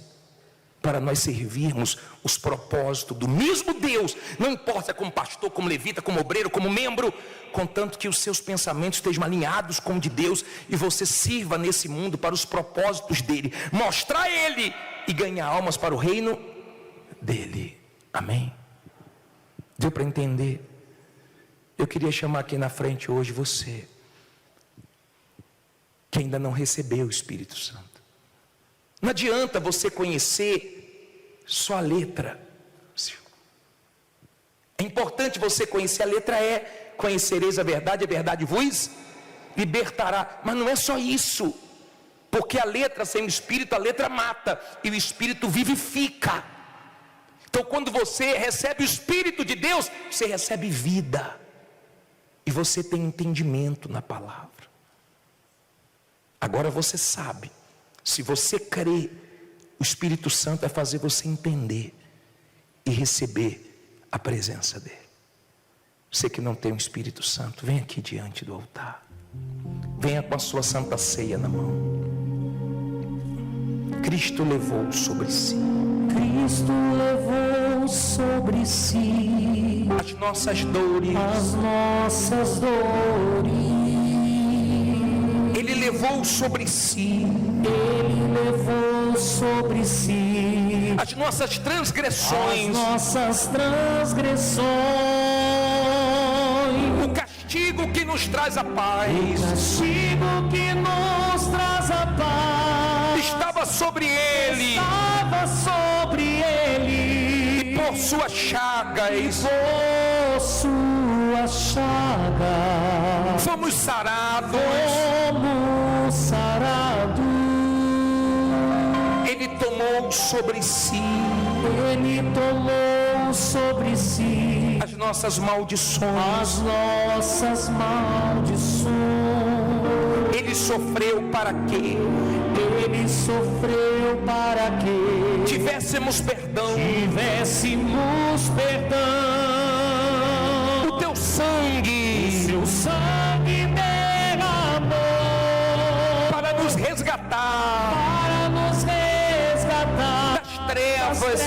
para nós servirmos os propósitos do mesmo Deus. Não importa como pastor, como levita, como obreiro, como membro, contanto que os seus pensamentos estejam alinhados com o de Deus e você sirva nesse mundo para os propósitos dele, mostrar ele e ganhar almas para o reino dele. Amém? Deu para entender? Eu queria chamar aqui na frente hoje você que ainda não recebeu o Espírito Santo. Não adianta você conhecer só a letra. É importante você conhecer a letra E. Conhecereis a verdade vos libertará. Mas não é só isso. Porque a letra sem o Espírito, a letra mata. E o Espírito vivifica. Então quando você recebe o Espírito de Deus, você recebe vida. E você tem entendimento na palavra. Agora você sabe. Se você crê, o Espírito Santo vai fazer você entender e receber a presença dele. Você que não tem o Espírito Santo, vem aqui diante do altar. Venha com a sua santa ceia na mão. Cristo levou sobre si. Cristo levou sobre si as nossas dores. Ele levou sobre si as nossas transgressões. O castigo que nos traz a paz estava sobre ele. E por suas chagas fomos sarados. Ele tomou sobre si as nossas maldições. Ele sofreu para quê? Tivéssemos perdão. O teu sangue derramou para nos resgatar das trevas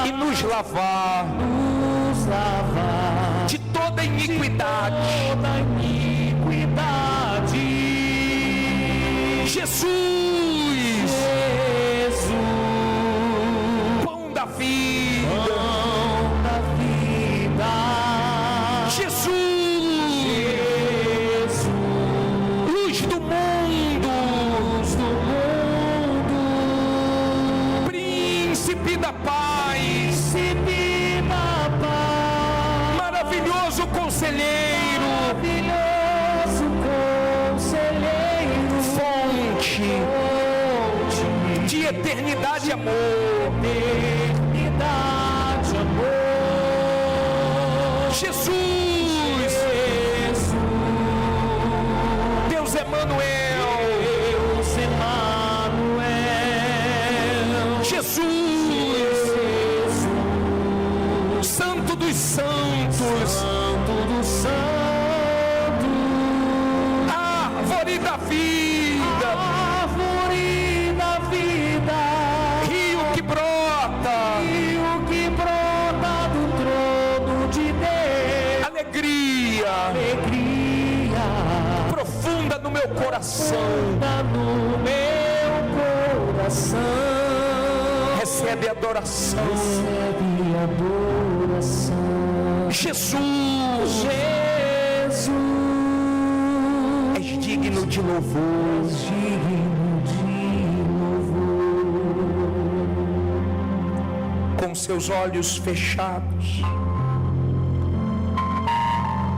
e nos lavar de toda iniquidade. Jesus, pão da vida. Jesus, luz do mundo. Príncipe da paz. Maravilhoso conselheiro. De eternidade e amor. Jesus, Deus Emanuel. Jesus, Santo dos Santos. Árvore da vida. Rio que brota do trono de Deus. Alegria profunda no meu coração. Recebe adoração. Jesus, és digno de louvor. Com seus olhos fechados,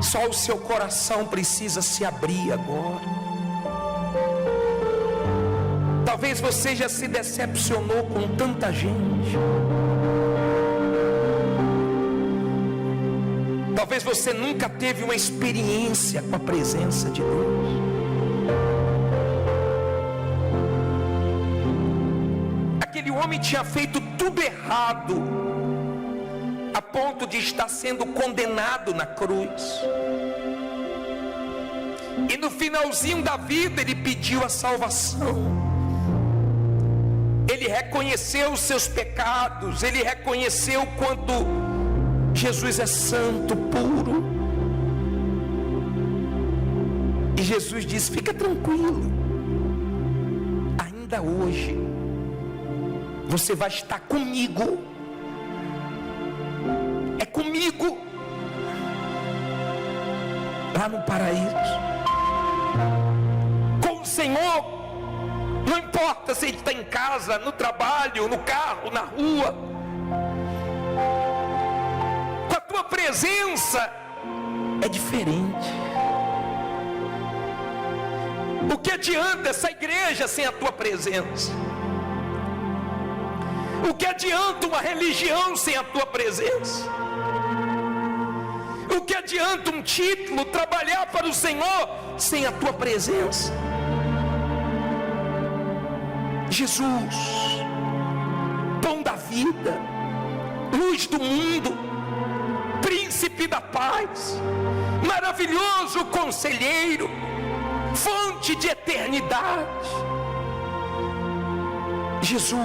só o seu coração precisa se abrir agora. Talvez você já se decepcionou com tanta gente. Talvez você nunca teve uma experiência com a presença de Deus. Aquele homem tinha feito tudo errado, a ponto de estar sendo condenado na cruz. E no finalzinho da vida ele pediu a salvação. Ele reconheceu os seus pecados. Ele reconheceu quanto Jesus é santo, puro. E Jesus disse: fica tranquilo, ainda hoje você vai estar comigo. É comigo lá no paraíso. Com o Senhor. Não importa se ele está em casa, no trabalho, no carro, na rua. Com a tua presença é diferente. O que adianta essa igreja sem a tua presença? O que adianta uma religião sem a tua presença? O que adianta um título, trabalhar para o Senhor sem a tua presença? Jesus, pão da vida, luz do mundo, príncipe da paz, maravilhoso conselheiro, fonte de eternidade. Jesus,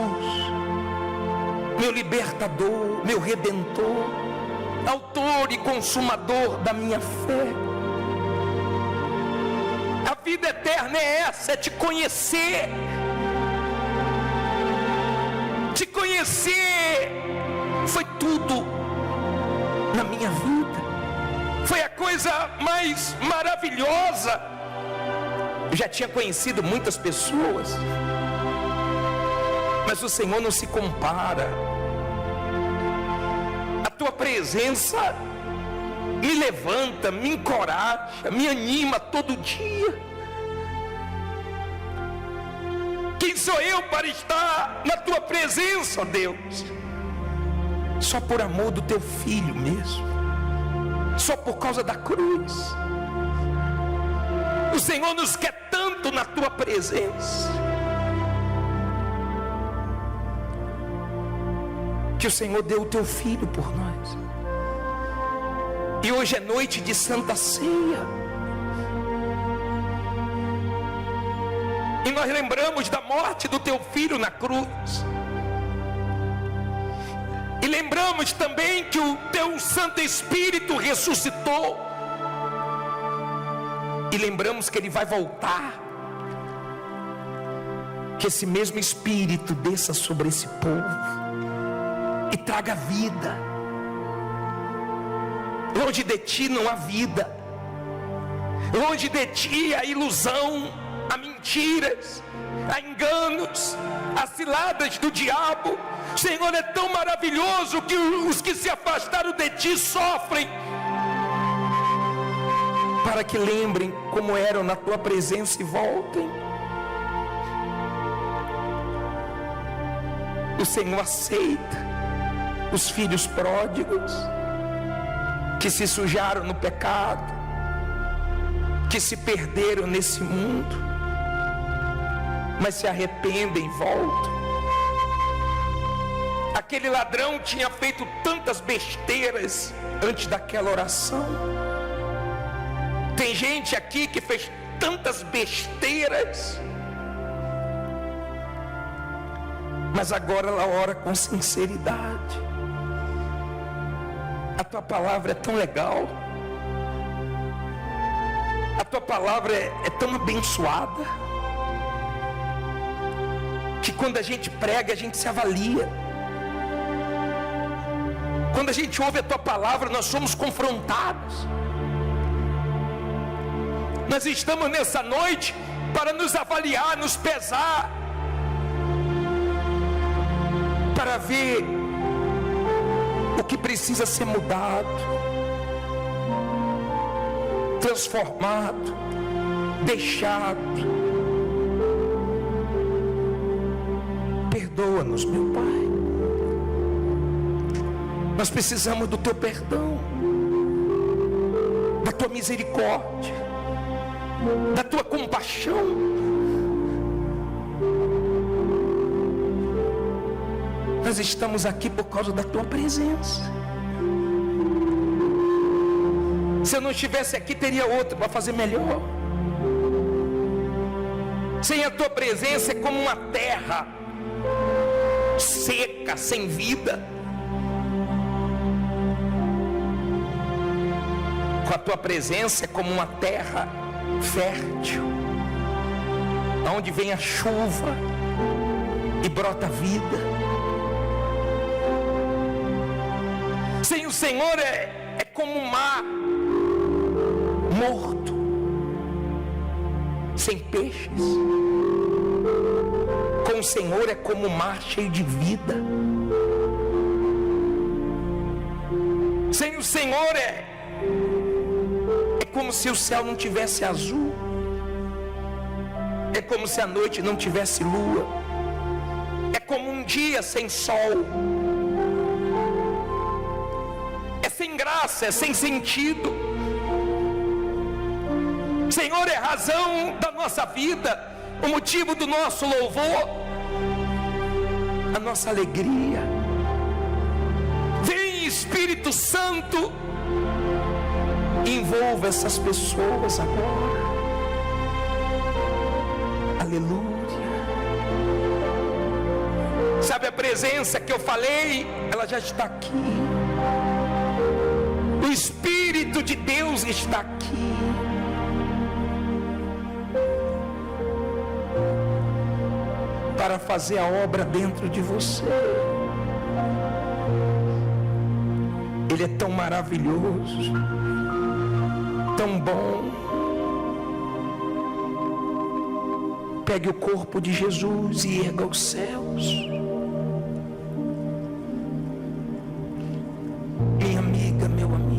meu libertador, meu redentor, autor e consumador da minha fé. A vida eterna é essa, é te conhecer. Te conhecer foi tudo na minha vida. Foi a coisa mais maravilhosa. Eu já tinha conhecido muitas pessoas, mas o Senhor não se compara. A tua presença me levanta, me encoraja, me anima todo dia. Quem sou eu para estar na tua presença, ó Deus? Só por amor do teu filho mesmo, só por causa da cruz. O Senhor nos quer tanto na tua presença, que o Senhor deu o teu filho por nós. E hoje é noite de Santa Ceia, e nós lembramos da morte do teu filho na cruz. E lembramos também que o teu Santo Espírito ressuscitou. E lembramos que ele vai voltar. Que esse mesmo Espírito desça sobre esse povo e traga vida. Longe de ti não há vida. Longe de ti há ilusão, há mentiras, há enganos, há ciladas do diabo. Senhor, é tão maravilhoso que os que se afastaram de ti sofrem, para que lembrem como eram na tua presença e voltem. O Senhor aceita os filhos pródigos que se sujaram no pecado, que se perderam nesse mundo, mas se arrependem e voltam. Aquele ladrão tinha feito tantas besteiras antes daquela oração. Tem gente aqui que fez tantas besteiras, mas agora ela ora com sinceridade. A tua palavra é tão legal, a tua palavra é tão abençoada, que quando a gente prega, a gente se avalia. Quando a gente ouve a tua palavra, nós somos confrontados. Nós estamos nessa noite para nos avaliar, nos pesar, para ver o que precisa ser mudado, transformado, deixado. Perdoa-nos, meu Pai. Nós precisamos do teu perdão, da tua misericórdia, da tua compaixão. Nós estamos aqui por causa da tua presença. Se eu não estivesse aqui, teria outro para fazer melhor. Sem a tua presença é como uma terra seca, sem vida. Com a tua presença é como uma terra fértil, onde vem a chuva e brota vida. Sem o Senhor é como um mar morto, sem peixes. Com o Senhor é como um mar cheio de vida. Sem o Senhor é como se o céu não tivesse azul, é como se a noite não tivesse lua, é como um dia sem sol, é sem graça, é sem sentido. Senhor, é a razão da nossa vida, o motivo do nosso louvor, a nossa alegria. Vem, Espírito Santo, envolva essas pessoas agora. Aleluia. Sabe a presença que eu falei? Ela já está aqui. O Espírito de Deus está aqui. Para fazer a obra dentro de você. Ele é tão maravilhoso, tão bom. Pegue o corpo de Jesus e erga aos céus. Minha amiga, meu amigo.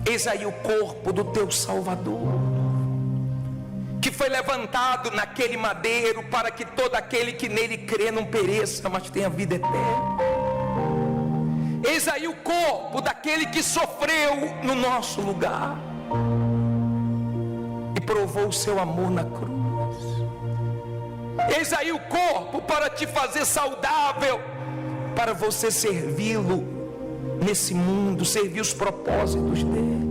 Eis aí o corpo do teu Salvador, que foi levantado naquele madeiro para que todo aquele que nele crê não pereça, mas tenha vida eterna. Eis aí o corpo daquele que sofreu no nosso lugar e provou o seu amor na cruz. Eis aí o corpo para te fazer saudável, para você servi-lo nesse mundo, servir os propósitos dele.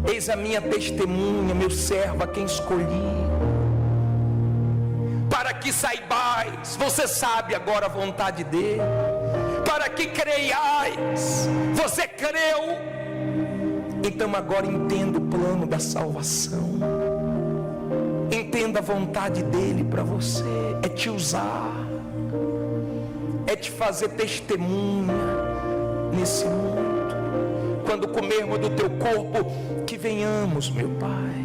Eis a minha testemunha, meu servo a quem escolhi, para que saibais, você sabe agora a vontade dele, para que creiais, você creu, então agora entenda o plano da salvação, entenda a vontade dele para você, é te usar, é te fazer testemunha nesse mundo. Quando comermos do teu corpo, que venhamos, meu Pai,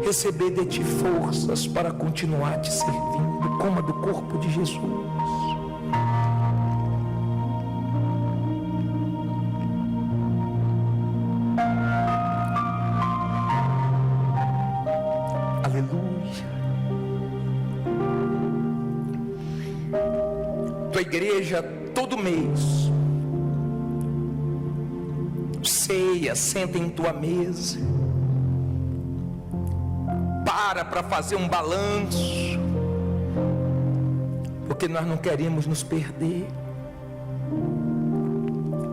receber de ti forças para continuar te servindo. Coma do corpo de Jesus. Aleluia. Tua igreja todo mês ceia, senta em tua mesa, para fazer um balanço, porque nós não queremos nos perder.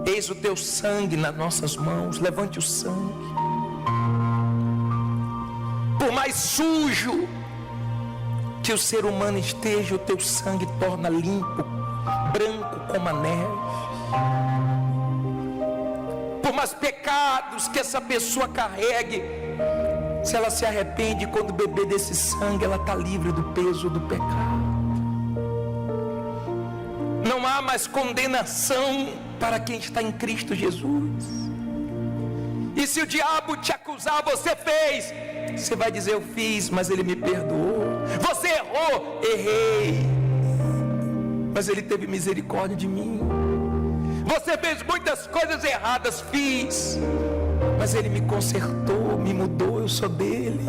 Eis o teu sangue nas nossas mãos, levante o sangue. Por mais sujo que o ser humano esteja, o teu sangue torna limpo, branco como a neve. Por mais pecados que essa pessoa carregue, se ela se arrepende, quando beber desse sangue, ela está livre do peso do pecado. Não há mais condenação para quem está em Cristo Jesus. E se o diabo te acusar, você fez, você vai dizer: eu fiz, mas ele me perdoou. Você errou, errei, mas ele teve misericórdia de mim. Você fez muitas coisas erradas, fiz, mas ele me consertou, me mudou, eu sou dele.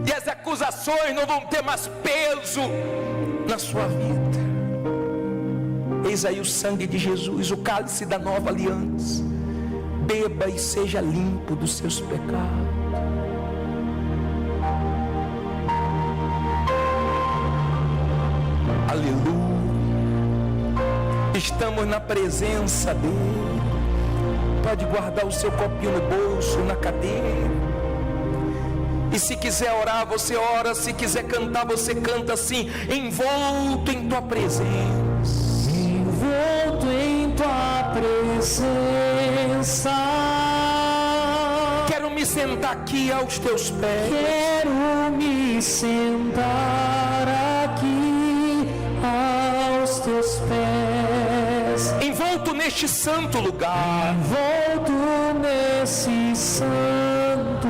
E as acusações não vão ter mais peso na sua vida. Eis aí o sangue de Jesus, o cálice da nova aliança. Beba e seja limpo dos seus pecados. Aleluia. Estamos na presença dele. Pode guardar o seu copinho no bolso, na cadeira. E se quiser orar, você ora. Se quiser cantar, você canta assim, envolto em tua presença. Envolto em tua presença. Quero me sentar aqui aos teus pés. Quero me sentar aqui aos teus pés. Envolto neste santo lugar. Envolto nesse santo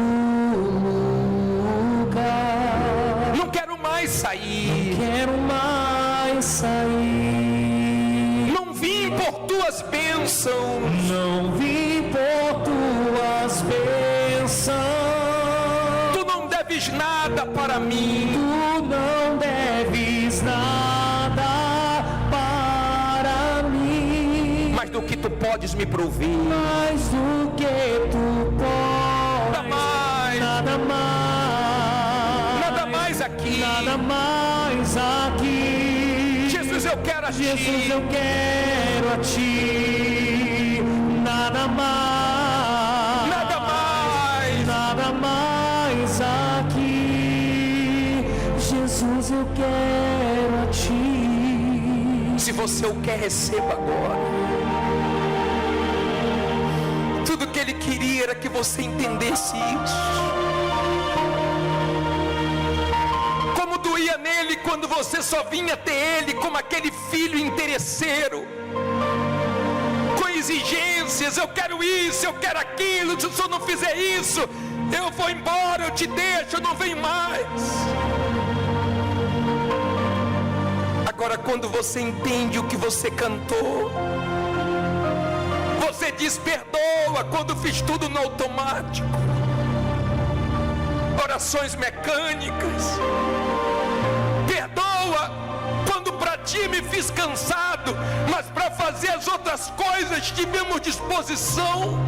lugar. Não quero mais sair. Não quero mais sair. Não vim por tuas bênçãos. Não vim por tuas bênçãos. Tu não deves nada para mim. Tu não deves nada para mim. Mais do que tu podes me prover. Mais do que tu podes. Nada mais. Nada mais. Nada mais aqui. Nada mais aqui. Jesus, eu quero a ti. Jesus, eu quero a ti. Nada mais. Nada mais. Nada mais aqui. Jesus. Jesus, eu quero a Ti. Se você o quer, receba agora. Tudo que Ele queria era que você entendesse isso. Como doía nele quando você só vinha ter Ele como aquele filho interesseiro, com exigências: eu quero isso, eu quero aquilo, se o senhor não fizer isso, eu vou embora, eu te deixo, eu não venho mais. Agora, quando você entende o que você cantou, você diz: perdoa quando fiz tudo no automático, orações mecânicas. Perdoa quando para Ti me fiz cansado, mas para fazer as outras coisas tivemos disposição.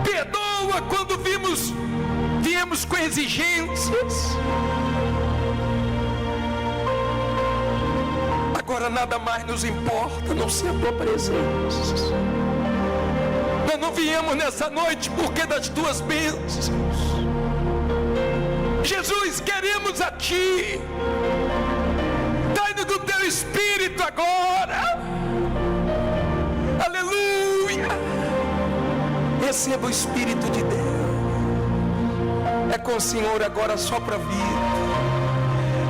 Perdoa quando viemos com exigências. Agora nada mais nos importa a não ser a Tua presença. Nós não viemos nessa noite porque das Tuas bênçãos. Jesus, queremos a Ti. Dai-nos do Teu Espírito agora. Aleluia. Receba o Espírito de Deus. É com o Senhor agora, sopra a vida.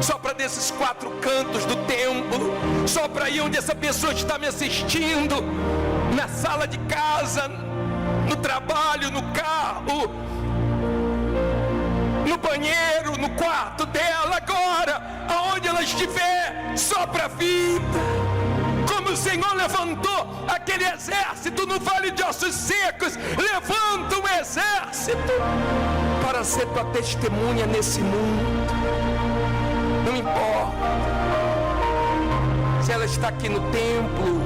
Sopra desses 4 cantos do templo. Sopra aí onde essa pessoa está me assistindo, na sala de casa, no trabalho, no carro, no banheiro, no quarto dela. Agora, aonde ela estiver, sopra a vida. Como o Senhor levantou aquele exército no vale de ossos secos, levanta um exército para ser Tua testemunha nesse mundo. Não importa se ela está aqui no templo,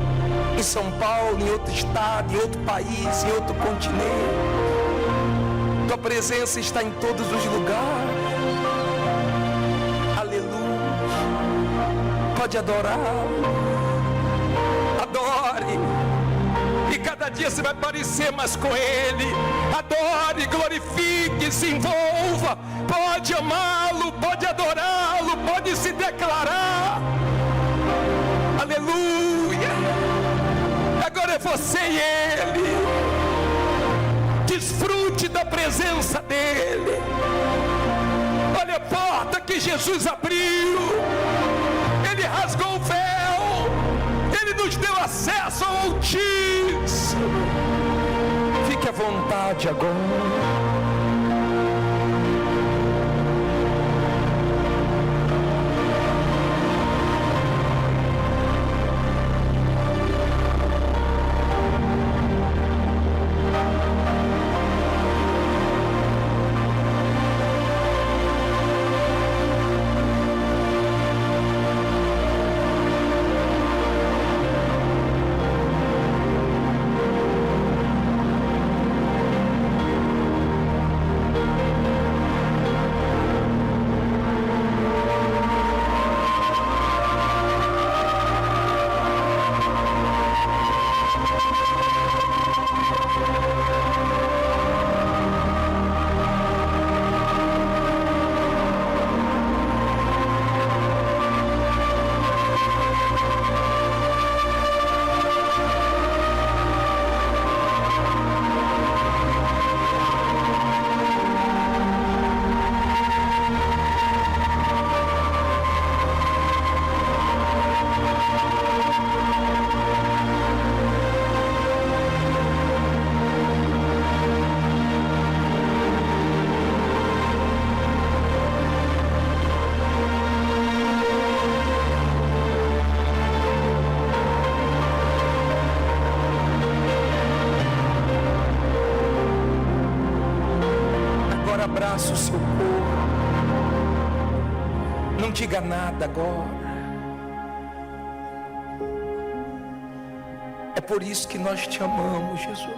em São Paulo, em outro estado, em outro país, em outro continente. Tua presença está em todos os lugares. Aleluia. Pode adorar. Adore. E cada dia você vai parecer mais com Ele. Adore, glorifique, se envolva. Pode amá-lo, pode adorá-lo, pode se declarar. Aleluia. Agora é você e Ele. Desfrute da presença dEle. Olha a porta que Jesus abriu. Ele rasgou o véu. Ele nos deu acesso ao Altíssimo. Fique à vontade agora. Abraça o seu corpo. Não diga nada agora. É por isso que nós te amamos, Jesus.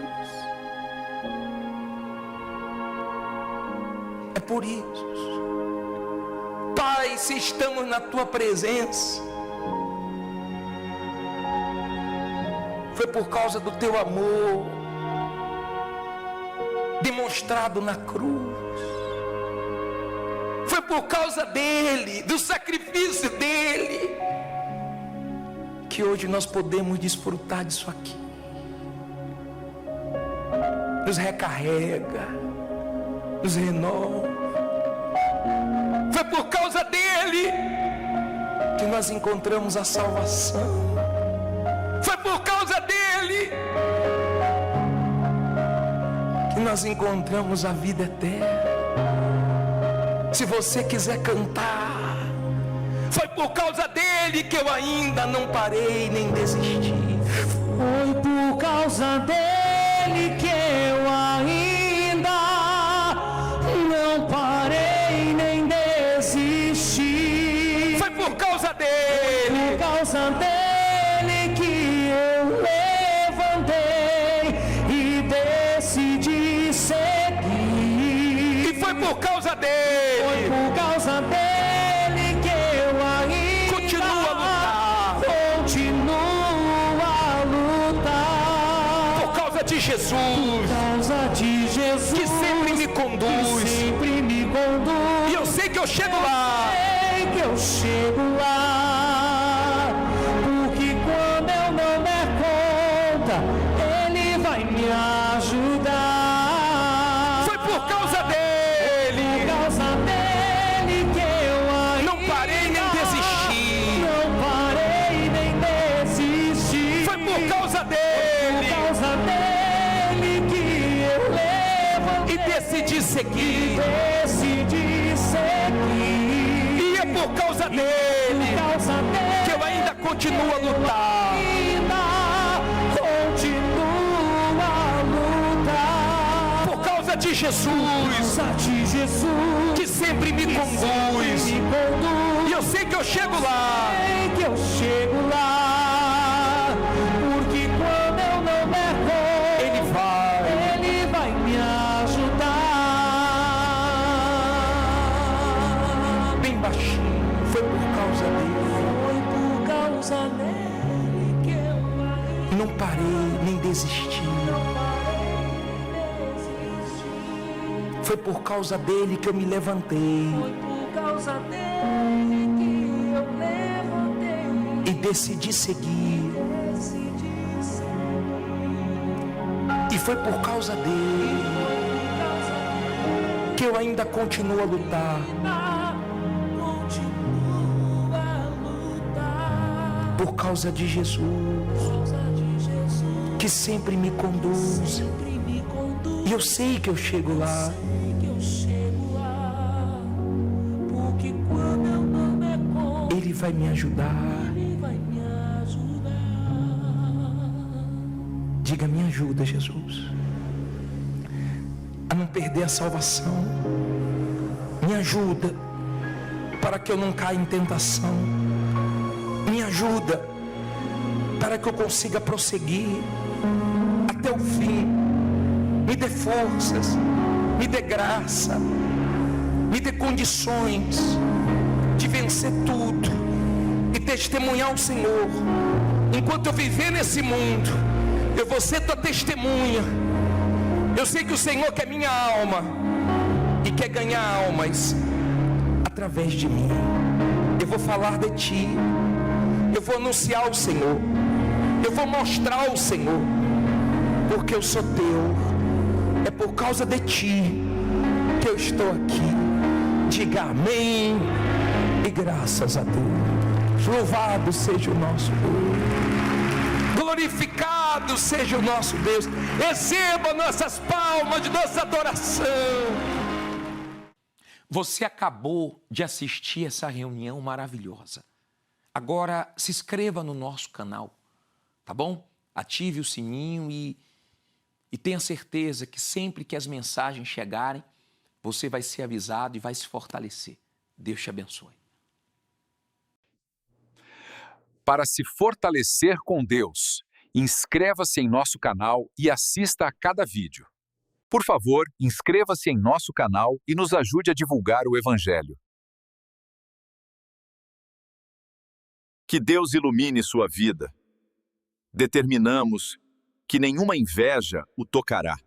É por isso. Pai, se estamos na Tua presença, foi por causa do Teu amor demonstrado na cruz. Foi por causa dele, do sacrifício dele, que hoje nós podemos desfrutar disso aqui. Nos recarrega, nos renova. Foi por causa dele que nós encontramos a salvação. Foi por causa dele que nós encontramos a vida eterna. Se você quiser cantar, foi por causa dele que eu ainda não parei nem desisti. Foi por causa dele que eu ainda não parei nem desisti. Foi por causa dele. Por causa dele que eu levantei e decidi seguir. E foi por causa dele. Foi por causa dele que eu ainda Continua a lutar. Continuo a lutar. Por causa de Jesus, Por causa de Jesus, que sempre me conduz. que sempre me conduz. E eu sei que eu chego lá. Sei que eu chego lá, porque quando eu não der conta, Ele vai me ajudar. Foi por causa dele. Por causa dele que eu ainda Não parei nem desisti. Não parei nem desisti. Foi por causa dele. Por causa dele que eu levantei E decidi seguir. decidi seguir. E é por causa dele Por causa dele que eu ainda continuo a lutar. ainda continuo a lutar. Por causa de Jesus, Por causa de Jesus, que sempre me conduz. me conduz. E eu sei que eu chego lá. Sei que eu chego lá, porque quando eu não der conta, Ele vai me ajudar. bem baixinho. Foi por causa dele. Foi por causa dele que eu ainda Não parei nem desisti. não parei nem desisti. Foi por causa dele que eu me levantei Foi por causa dele que eu levantei e decidi seguir. decidi seguir. E foi por causa dele Por causa que eu ainda continuo a lutar. continuo a lutar. Por causa de Jesus, Por causa de Jesus, que sempre me conduz. sempre me conduz. E eu sei que eu chego lá. Sei que eu chego lá, porque quando eu não der conta, Ele vai me ajudar. Ele vai me ajudar. Diga, me ajuda, Jesus, a não perder a salvação. Me ajuda para que eu não caia em tentação. Me ajuda para que eu consiga prosseguir até o fim. Me dê forças, me dê graça, me dê condições de vencer tudo e testemunhar o Senhor. Enquanto eu viver nesse mundo, eu vou ser tua testemunha. Eu sei que o Senhor quer minha alma e quer ganhar almas através de mim. Eu vou falar de ti, eu vou anunciar o Senhor, eu vou mostrar o Senhor, porque eu sou teu. É por causa de ti que eu estou aqui. Diga amém e graças a Deus. Louvado seja o nosso Deus, glorificado seja o nosso Deus. Receba nossas palmas de nossa adoração. Você acabou de assistir essa reunião maravilhosa. Agora se inscreva no nosso canal, tá bom? Ative o sininho e tenha certeza que sempre que as mensagens chegarem, você vai ser avisado e vai se fortalecer. Deus te abençoe. Para se fortalecer com Deus, inscreva-se em nosso canal e assista a cada vídeo. Por favor, inscreva-se em nosso canal e nos ajude a divulgar o Evangelho. Que Deus ilumine sua vida. Determinamos que nenhuma inveja o tocará.